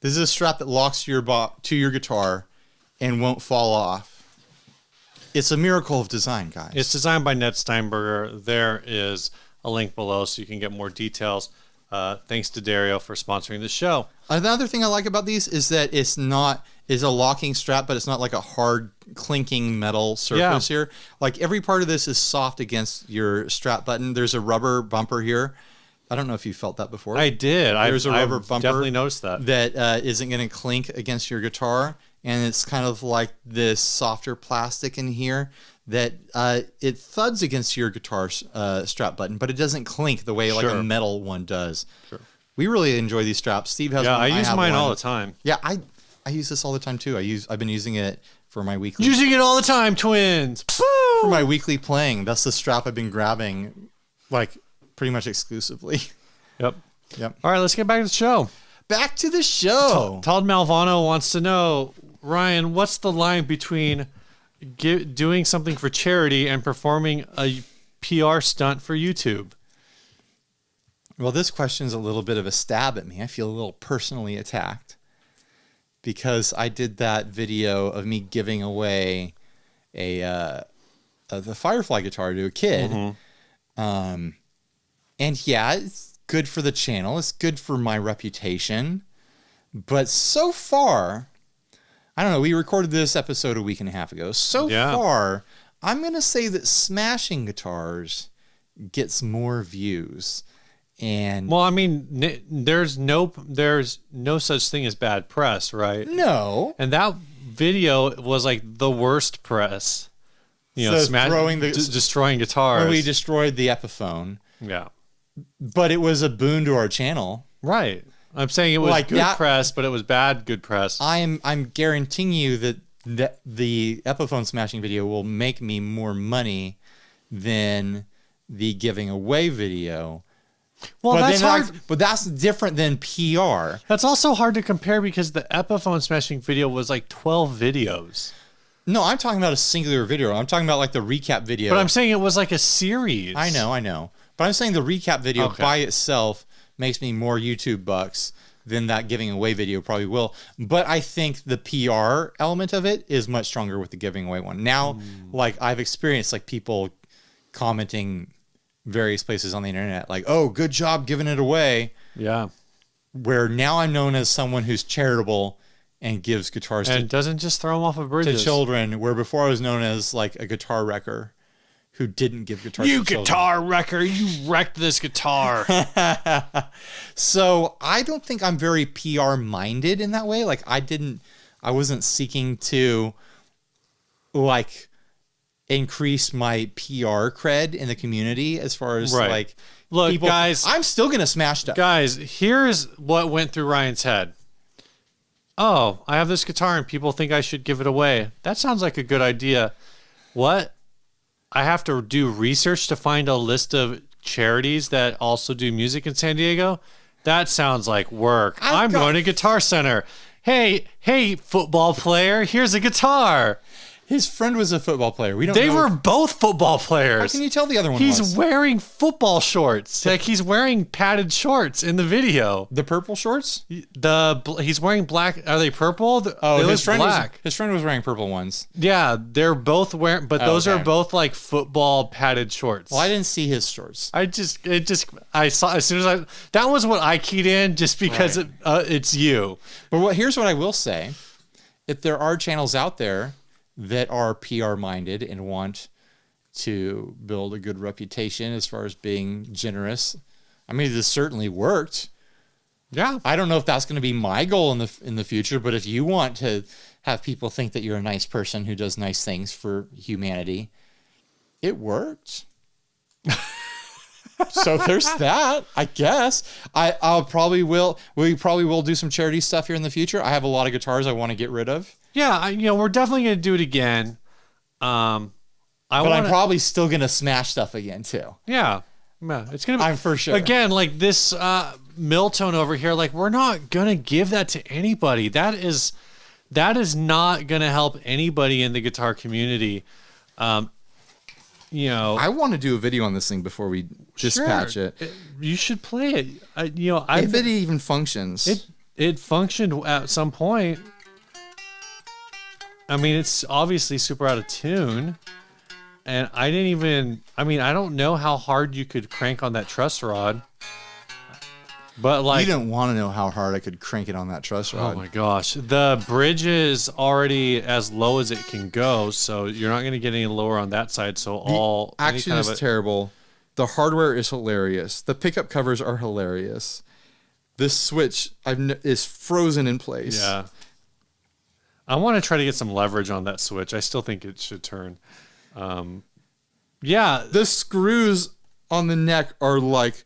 This is a strap that locks to your guitar and won't fall off. It's a miracle of design, guys. It's designed by Ned Steinberger. There is a link below so you can get more details. Thanks to Dario for sponsoring the show. Another thing I like about these is that it's a locking strap, but it's not like a hard clinking metal surface here. Like every part of this is soft against your strap button. There's a rubber bumper here. I don't know if you felt that before. I did. There's a rubber bumper. Definitely noticed that. That isn't going to clink against your guitar. And it's kind of like this softer plastic in here that it thuds against your guitar strap button, but it doesn't clink the way like a metal one does. Sure. We really enjoy these straps. Steve has one. I use mine one. all the time. Yeah, I use this all the time too. I've been using it for my weekly. Using it all the time, twins. Boom! For my weekly playing. That's the strap I've been grabbing like pretty much exclusively. Yep. Yep. All right, let's get back to the show. Back to the show. Todd Malvano wants to know, Ryan, what's the line between doing something for charity and performing a PR stunt for YouTube? Well, this question's a little bit of a stab at me. I feel a little personally attacked because I did that video of me giving away the Firefly guitar to a kid. Mm-hmm. And yeah, it's good for the channel. It's good for my reputation. But so far, I don't know, we recorded this episode a week and a half ago. So far, I'm going to say that smashing guitars gets more views. And well, I mean, there's no such thing as bad press, right? No. And that video was like the worst press. You know, destroying guitars. When we destroyed the Epiphone. Yeah. But it was a boon to our channel. Right. I'm saying it was like good press, but it was bad good press. I'm guaranteeing you that the Epiphone smashing video will make me more money than the giving away video. Well, that's hard. But that's different than PR. That's also hard to compare because the Epiphone smashing video was like 12 videos. No, I'm talking about a singular video. I'm talking about like the recap video. But I'm saying it was like a series. I know. But I'm saying the recap video by itself makes me more YouTube bucks than that giving away video probably will. But I think the PR element of it is much stronger with the giving away one. Now, like I've experienced like people commenting various places on the internet like, oh, good job giving it away. Yeah. Where now I'm known as someone who's charitable and gives guitars and doesn't just throw them off of bridges to children, where before I was known as like a guitar wrecker who didn't give guitars to children. You guitar wrecker, you wrecked this guitar. So I don't think I'm very PR minded in that way. Like I wasn't seeking to like increase my PR cred in the community as far as like, look, people, guys, I'm still going to smash stuff. Guys, here's what went through Ryan's head. Oh, I have this guitar and people think I should give it away. That sounds like a good idea. What? I have to do research to find a list of charities that also do music in San Diego? That sounds like work. I'm going to Guitar Center. Hey, football player, here's a guitar. His friend was a football player. They were both football players. How can you tell the other one He's wearing football shorts. Like he's wearing padded shorts in the video. The purple shorts? He's wearing black. Are they purple? His friend black. His friend was wearing purple ones. Yeah, they're both wearing, but those are both like football padded shorts. Well, I didn't see his shorts. I saw as soon as that was what I keyed in just because it's you. But here's what I will say: if there are channels out there that are PR minded and want to build a good reputation as far as being generous. I mean, this certainly worked. Yeah. I don't know if that's going to be my goal in the future, but if you want to have people think that you're a nice person who does nice things for humanity, it worked. So there's that, I guess. We probably will do some charity stuff here in the future. I have a lot of guitars I want to get rid of. Yeah, we're definitely gonna do it again. I'm probably still gonna smash stuff again too. Yeah, it's gonna be. I'm for sure. Again, like this Miltone over here, like we're not gonna give that to anybody. That is not gonna help anybody in the guitar community. I want to do a video on this thing before we dispatch it. You should play it. If it even functions. It functioned at some point. I mean, it's obviously super out of tune. And I don't know how hard you could crank on that truss rod. But like, you don't want to know how hard I could crank it on that truss rod. Oh my gosh. The bridge is already as low as it can go, so you're not going to get any lower on that side. So the action is terrible. The hardware is hilarious. The pickup covers are hilarious. This switch is frozen in place. Yeah. I want to try to get some leverage on that switch. I still think it should turn. The screws on the neck are like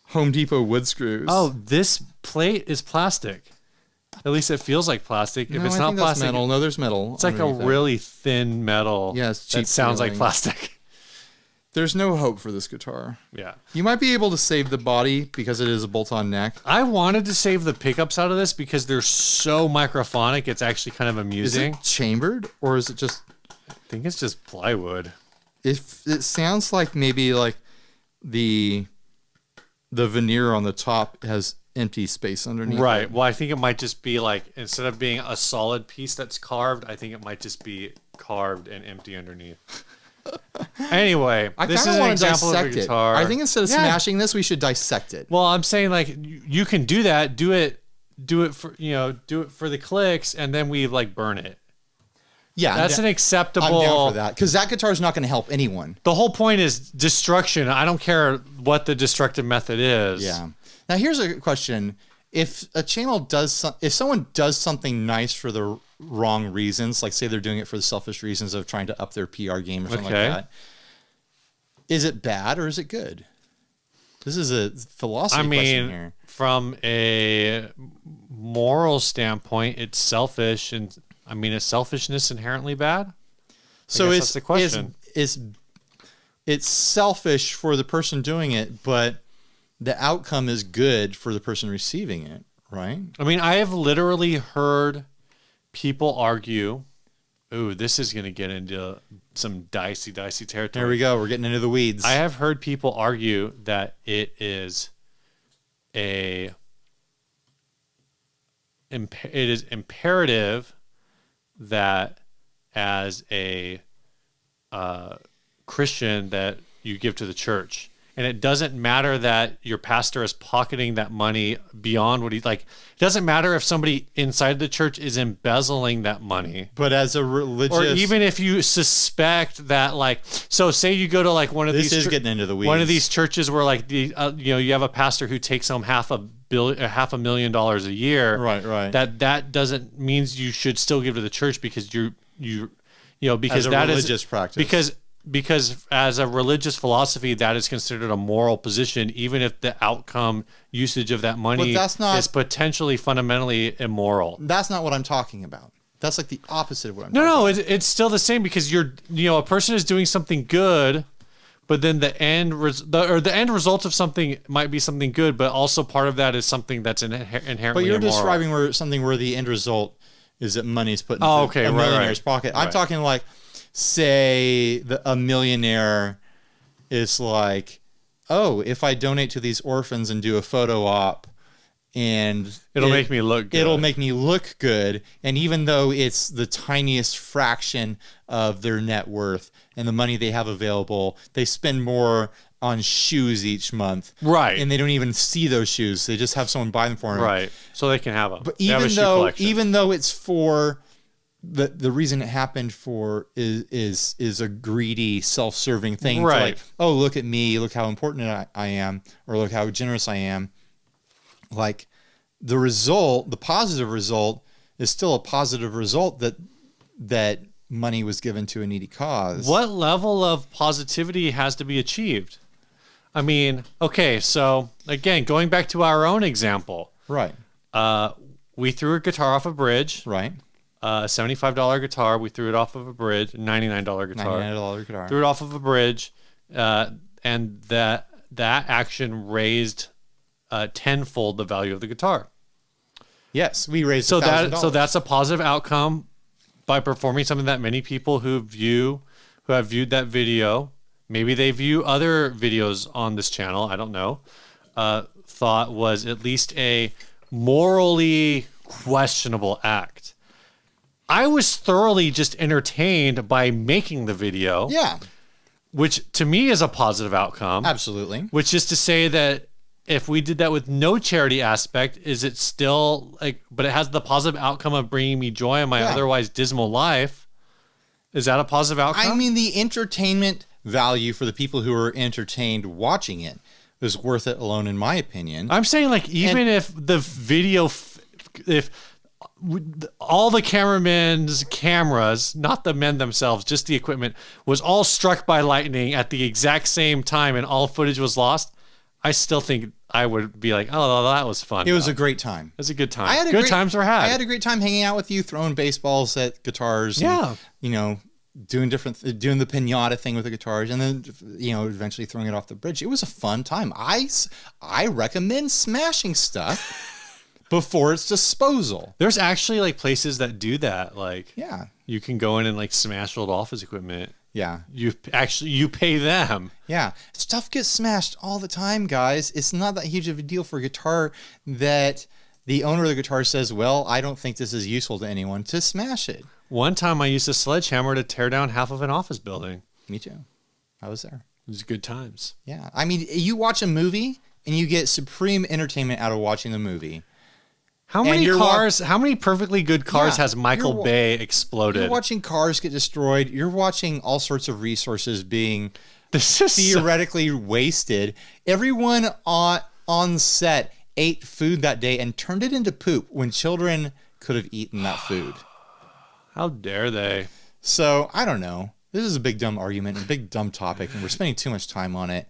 Home Depot wood screws. Oh, this plate is plastic. At least it feels like plastic. If it's not plastic, metal. No, there's metal. It's like a really thin metal. Yeah, it's cheap. That sounds like plastic. There's no hope for this guitar. Yeah. You might be able to save the body because it is a bolt-on neck. I wanted to save the pickups out of this because they're so microphonic. It's actually kind of amusing. Is it chambered or is it just... I think it's just plywood. It sounds like maybe like the veneer on the top has empty space underneath. Right. Well, I think it might just be like, instead of being a solid piece that's carved, I think it might just be carved and empty underneath. Anyway, this is an example of a guitar. I think instead of smashing this, we should dissect it. Well, I'm saying like you can do that. Do it for the clicks, and then we like burn it. Yeah, that's an acceptable. I'm down for that because that guitar is not going to help anyone. The whole point is destruction. I don't care what the destructive method is. Yeah. Now here's a question: if if someone does something nice for the wrong reasons, like say they're doing it for the selfish reasons of trying to up their PR game or something like that, is it bad or is it good? This is a philosophy question here. From a moral standpoint, it's selfish, and is selfishness inherently bad? So that's the question. It's selfish for the person doing it, but the outcome is good for the person receiving it, right? I have literally heard people argue, ooh, this is going to get into some dicey territory. There we go. We're getting into the weeds. I have heard people argue that it is imperative that as a Christian that you give to the church. And it doesn't matter that your pastor is pocketing that money beyond what he like. It doesn't matter if somebody inside the church is embezzling that money. But as a religious, or even if you suspect that, like, so say you go to like one of these. This is getting into the weeds. One of these churches where like you have a pastor who takes home $500,000 a year. Right. That doesn't means you should still give to the church because because that is religious practice. Because as a religious philosophy, that is considered a moral position, even if the outcome usage of that money is potentially fundamentally immoral. That's not what I'm talking about. That's like the opposite of what I'm talking about. No, it's still the same because a person is doing something good, but then the end result of something might be something good, but also part of that is something that's inherently immoral. But you're describing something where the end result is that money's put in a millionaire's pocket. I'm talking like, say a millionaire is like, oh, if I donate to these orphans and do a photo op, and it'll make me look good. It'll make me look good. And even though it's the tiniest fraction of their net worth and the money they have available, they spend more on shoes each month. Right. And they don't even see those shoes. They just have someone buy them for them. Right. So they can have them. But even though it's for the reason it happened for is a greedy, self-serving thing. Right. Like, oh, look at me, look how important I am, or look how generous I am. Like the positive result is still a positive result that money was given to a needy cause. What level of positivity has to be achieved? Okay, so again, going back to our own example. Right. We threw a guitar off a bridge. Right. a $75 guitar. We threw it off of a bridge, $99 guitar. $99 guitar. Threw it off of a bridge, and that action raised tenfold the value of the guitar. Yes, we raised so $1,000. so that's a positive outcome by performing something that many people who have viewed that video, maybe they view other videos on this channel, I don't know, thought was at least a morally questionable act. I was thoroughly just entertained by making the video. Yeah. Which to me is a positive outcome. Absolutely. Which is to say that if we did that with no charity aspect, is it still like, but it has the positive outcome of bringing me joy in my otherwise dismal life. Is that a positive outcome? I mean, the entertainment value for the people who are entertained watching it is worth it alone, in my opinion. I'm saying, like, even if the video, if all the cameramen's cameras, not the men themselves, just the equipment, was all struck by lightning at the exact same time and all footage was lost, I still think I would be like, oh, that was fun. It was a great time. It was a good time. Good times were had. I had a great time hanging out with you, throwing baseballs at guitars. Yeah. And, you know, doing the pinata thing with the guitars, and then, you know, eventually throwing it off the bridge. It was a fun time. I recommend smashing stuff before its disposal. There's actually like places that do that. Like, yeah, you can go in and like smash old office equipment. Yeah. You pay them. Yeah. Stuff gets smashed all the time, guys. It's not that huge of a deal for a guitar that the owner of the guitar says, well, I don't think this is useful to anyone, to smash it. One time I used a sledgehammer to tear down half of an office building. Me too. I was there. It was good times. Yeah. I mean, you watch a movie and you get supreme entertainment out of watching the movie. How many perfectly good cars has Michael Bay exploded? You're watching cars get destroyed. You're watching all sorts of resources being theoretically wasted. Everyone on set ate food that day and turned it into poop when children could have eaten that food. How dare they? So, I don't know. This is a big dumb argument, a big dumb topic, and we're spending too much time on it.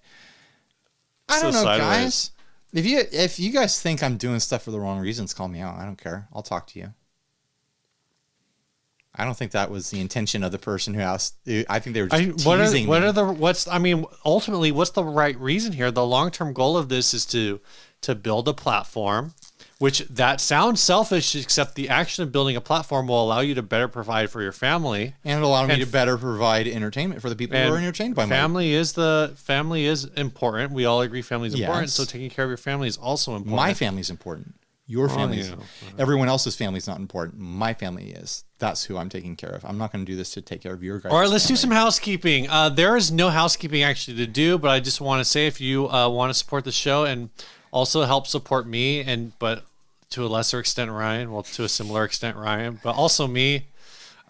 I don't know, guys. If you guys think I'm doing stuff for the wrong reasons, call me out. I don't care. I'll talk to you. I don't think that was the intention of the person who asked. I think they were just teasing me. Ultimately, what's the right reason here? The long-term goal of this is to build a platform, which that sounds selfish, except the action of building a platform will allow you to better provide for your family. And it'll allow me to better provide entertainment for the people who are entertained by family is important. We all agree family is important. So taking care of your family is also important. My family's important. Your family, everyone else's family is not important. My family is. That's who I'm taking care of. I'm not going to do this to take care of your guys' All right, let's do some housekeeping. There is no housekeeping actually to do, but I just want to say if you want to support the show and also help support me, but to a lesser extent Ryan, well, to a similar extent Ryan, but also me,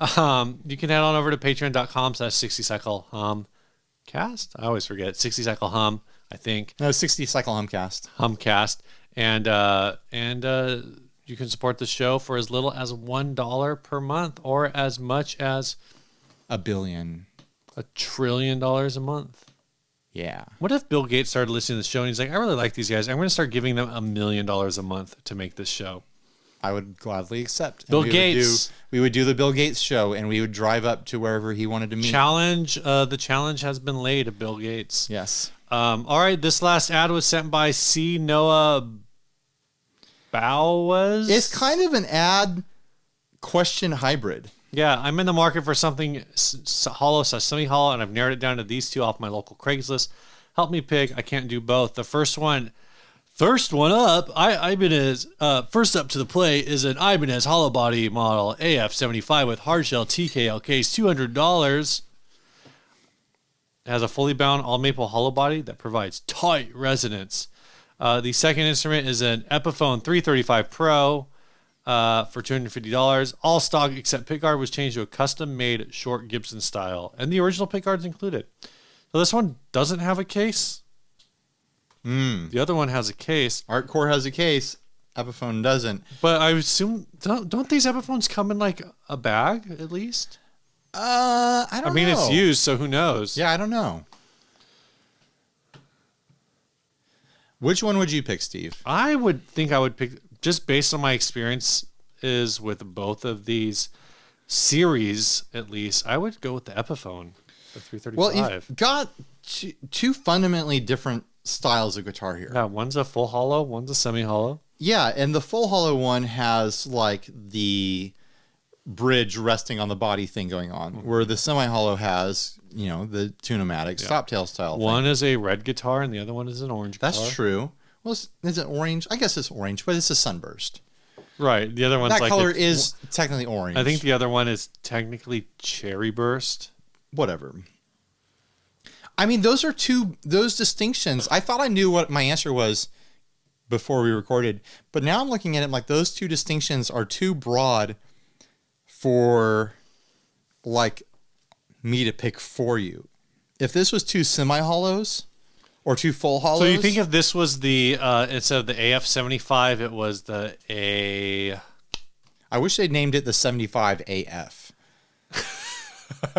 you can head on over to patreon.com/60cyclehumcast. I always forget. 60 Cycle Hum, I think. No, 60 Cycle Humcast. Humcast. And you can support the show for as little as $1 per month or as much as $1 billion. $1 trillion a month. Yeah. What if Bill Gates started listening to the show and he's like, I really like these guys. I'm going to start giving them $1 million a month to make this show. I would gladly accept. Bill Gates. We would do the Bill Gates show, and we would drive up to wherever he wanted to meet. The challenge has been laid to Bill Gates. Yes. All right. This last ad was sent by C. Noah Bowers. It's kind of an ad question hybrid. Yeah, I'm in the market for something hollow/semi-hollow, and I've narrowed it down to these two off my local Craigslist. Help me pick. I can't do both. The first one up, Ibanez. First up to the plate is an Ibanez hollow body model AF75 with hardshell TKL case, $200. It has a fully bound all maple hollow body that provides tight resonance. The second instrument is an Epiphone 335 Pro for $250. All stock except pickguard was changed to a custom-made short Gibson style, and the original pickguard's included. So this one doesn't have a case. The other one has a case. Artcore has a case. Epiphone doesn't. But I assume don't these Epiphones come in like a bag at least? I don't know. I mean, it's used, so who knows? Yeah, I don't know. Which one would you pick, Steve? I would think I would pick, just based on my experience is with both of these, series, at least, I would go with the Epiphone, the 335. Well, you've got two fundamentally different styles of guitar here. Yeah, one's a full hollow, one's a semi-hollow. Yeah, and the full hollow one has like the bridge resting on the body thing going on, where the semi-hollow has, the Thematic stop tail style One thing. is a red guitar and the other one is an orange guitar. That's true. Well, is it orange? I guess it's orange, but it's a sunburst. Right. The other one's That color is technically orange. I think the other one is technically cherry burst. Whatever. I mean, those distinctions. I thought I knew what my answer was before we recorded, but now I'm looking at it like those two distinctions are too broad for like me to pick for you. If this was two semi-hollows or two full hollows. So you think if this was the instead of the AF75, it was the A. I wish they'd named it the 75 AF. Was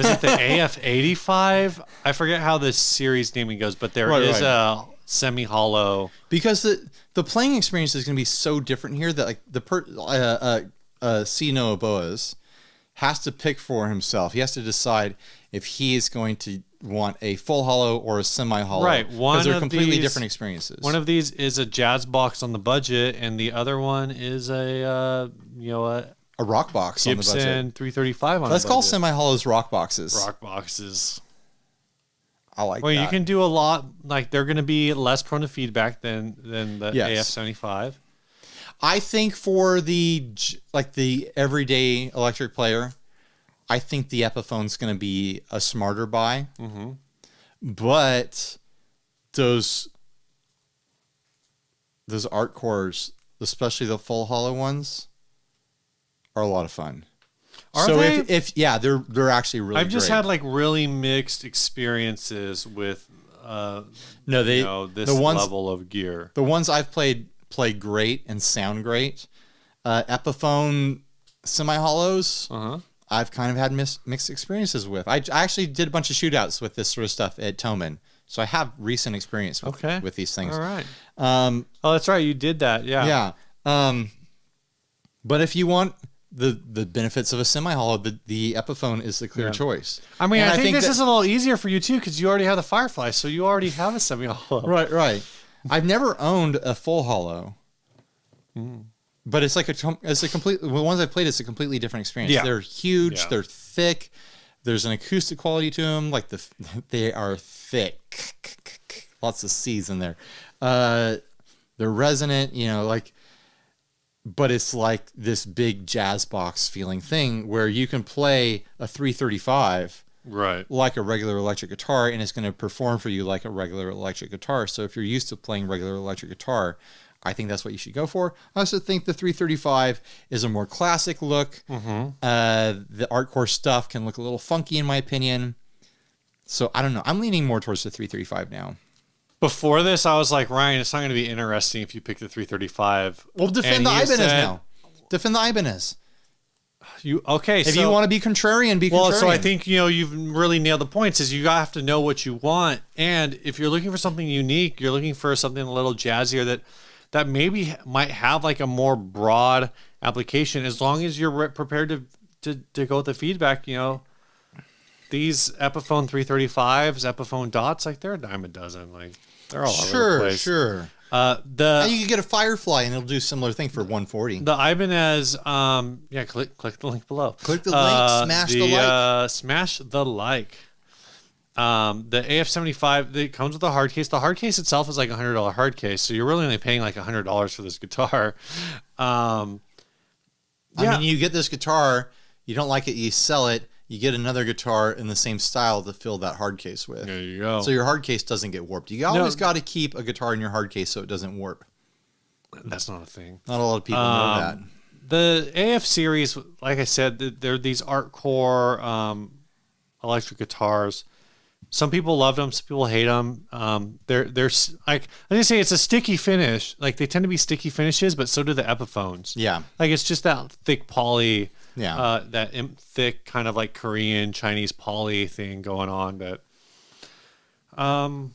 it the AF85? I forget how this series naming goes, but there is a semi-hollow. Because the playing experience is going to be so different here that like C. Noah Boas has to pick for himself. He has to decide if he is going to want a full hollow or a semi-hollow. Right. Because they're completely different experiences. One of these is a jazz box on the budget, and the other one is a rock box Gibson on the budget. 335 on Let's the call budget. semi-hollows rock boxes. Rock boxes. I like Well, that. you can do a lot. Like, they're going to be less prone to feedback than the AF75. I think for the everyday electric player, I think the Epiphone's going to be a smarter buy. Mm-hmm. But those art cores, especially the full hollow ones, are a lot of fun. Are so they? if they're actually really. I've just great. had like really mixed experiences with this level of gear. The ones I've played play great and sound great. Epiphone semi-hollows, I've kind of had mixed experiences with. I actually did a bunch of shootouts with this sort of stuff at Thomann, so I have recent experience with these things. All right. Oh, that's right. You did that. Yeah. Yeah. But if you want the benefits of a semi-hollow, the Epiphone is the clear choice. I mean, And I think this is a little easier for you too, because you already have the Firefly, so you already have a semi-hollow. Right. I've never owned a full hollow, but it's like the ones I've played, it's a completely different experience. Yeah. They're huge, Yeah. they're thick. There's an acoustic quality to them. Like they are thick, lots of C's in there. They're resonant, but it's like this big jazz box feeling thing where you can play a 335. Right. Like a regular electric guitar, and it's going to perform for you like a regular electric guitar. So if you're used to playing regular electric guitar, I think that's what you should go for. I also think the 335 is a more classic look. Mm-hmm. The Artcore stuff can look a little funky in my opinion. So I don't know. I'm leaning more towards the 335 now. Before this, I was like, Ryan, it's not going to be interesting if you pick the 335. Well, defend the Ibanez now. Defend the Ibanez. If you want to be contrarian, be contrarian. Well, so I think, you've really nailed the points is you have to know what you want. And if you're looking for something unique, you're looking for something a little jazzier that maybe might have like a more broad application, as long as you're prepared to go with the feedback, these Epiphone 335s, Epiphone dots, like they're a dime a dozen. Like they're all over the place. Sure. And you can get a Firefly and it'll do a similar thing for $140. The Ibanez, click the link below. Click the link, smash the like. Smash the like. The AF75, it comes with a hard case. The hard case itself is like $100 hard case, so you're really only paying like $100 for this guitar. I mean, you get this guitar, you don't like it, you sell it, you get another guitar in the same style to fill that hard case with. There you go. So your hard case doesn't get warped. You always got to keep a guitar in your hard case so it doesn't warp. That's not a thing. Not a lot of people know that. The AF series, like I said, they're these Artcore electric guitars. Some people love them, some people hate them. They're like I just say, it's a sticky finish. Like they tend to be sticky finishes, but so do the Epiphones. Yeah, like it's just that thick poly. Yeah, that thick kind of like Korean Chinese poly thing going on. That humbuckers.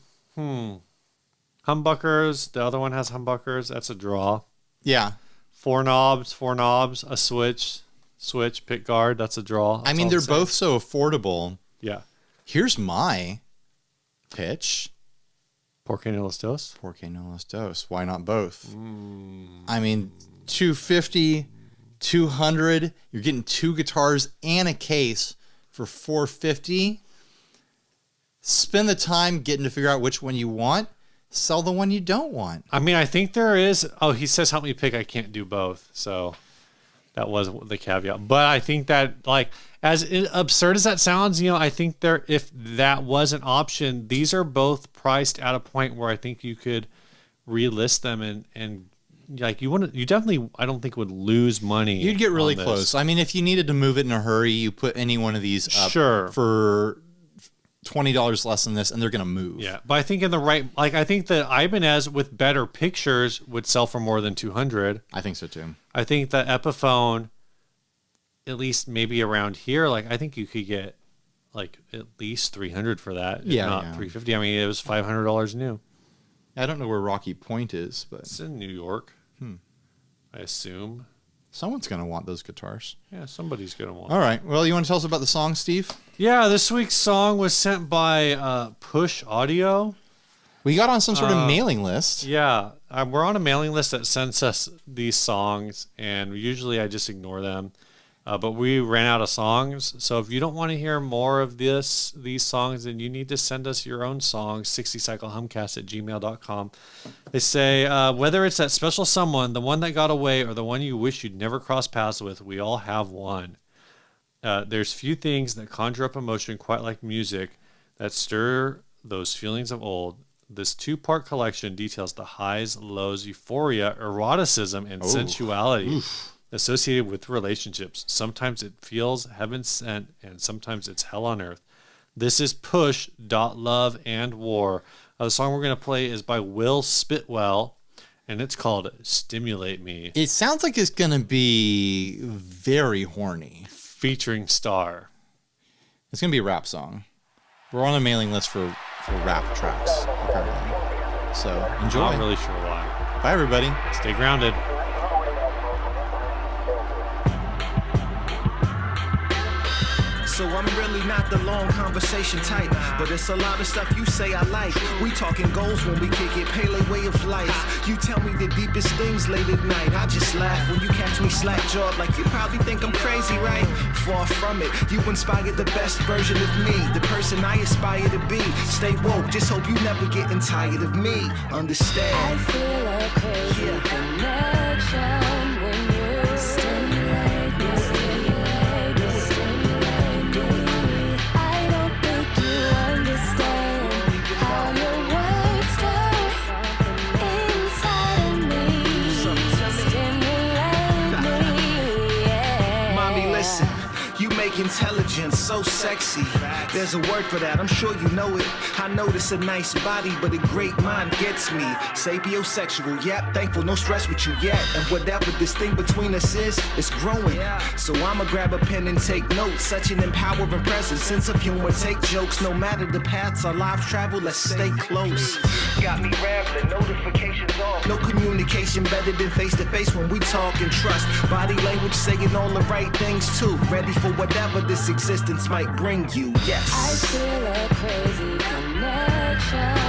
The other one has humbuckers. That's a draw. Yeah. Four knobs, a switch, pick guard. That's a draw. I mean, they're both so affordable. Yeah. Here's my pitch. Por qué no los dos? Por qué no los dos? Why not both? I mean, $250, $200. You're getting 2 guitars and a case for $450. Spend the time getting to figure out which one you want. Sell the one you don't want. I mean, I think there is. Oh, he says, help me pick. I can't do both. So that was the caveat. But I think that, like, as absurd as that sounds, I think if that was an option, these are both priced at a point where I think you could relist them and like you definitely, I don't think would lose money. You'd get really close. I mean, if you needed to move it in a hurry, you put any one of these up for $20 less than this, and they're going to move. Yeah, but I think I think the Ibanez with better pictures would sell for more than $200. I think so too. I think the Epiphone, at least maybe around here, like I think you could get like at least $300 for that. If not $350. I mean, it was $500 new. I don't know where Rocky Point is, but it's in New York. I assume. Someone's going to want those guitars. Yeah, somebody's going to want them. All right. Well, you want to tell us about the song, Steve? Yeah, this week's song was sent by Push Audio. We got on some sort of mailing list. Yeah, we're on a mailing list that sends us these songs, and usually I just ignore them. But we ran out of songs, so if you don't want to hear more of these songs, then you need to send us your own songs, 60cyclehumcast@gmail.com. They say, whether it's that special someone, the one that got away, or the one you wish you'd never cross paths with, we all have one. There's few things that conjure up emotion quite like music that stir those feelings of old. This 2-part collection details the highs, lows, euphoria, eroticism, and sensuality associated with relationships. Sometimes it feels heaven sent, and sometimes it's hell on earth. This is Push. Love and War. The song we're going to play is by Will Spitwell, and it's called Stimulate Me. It sounds like it's going to be very horny. Featuring Star. It's going to be a rap song. We're on a mailing list for rap tracks, apparently. So enjoy. I'm not really sure why. Bye, everybody. Stay grounded. So I'm really not the long conversation type, but it's a lot of stuff you say I like. We talking goals when we kick it, Pele way of life. You tell me the deepest things late at night. I just laugh when you catch me slack-jawed, like you probably think I'm crazy, right? Far from it, you inspired the best version of me, the person I aspire to be. Stay woke, just hope you never getting tired of me. Understand? I feel a crazy connection when you stimulate me. Intelligence, so sexy. There's a word for that, I'm sure you know it. I notice a nice body, but a great mind gets me. Sapiosexual, yep, thankful, no stress with you yet. And whatever this thing between us is, it's growing. So I'ma grab a pen and take notes. Such an empowering presence, sense of humor, take jokes. No matter the paths our lives travel, let's stay close. Got me rambling, notifications off. No communication better than face-to-face when we talk and trust. Body language saying all the right things too. Ready for whatever this existence might bring you, yes. I feel a crazy connection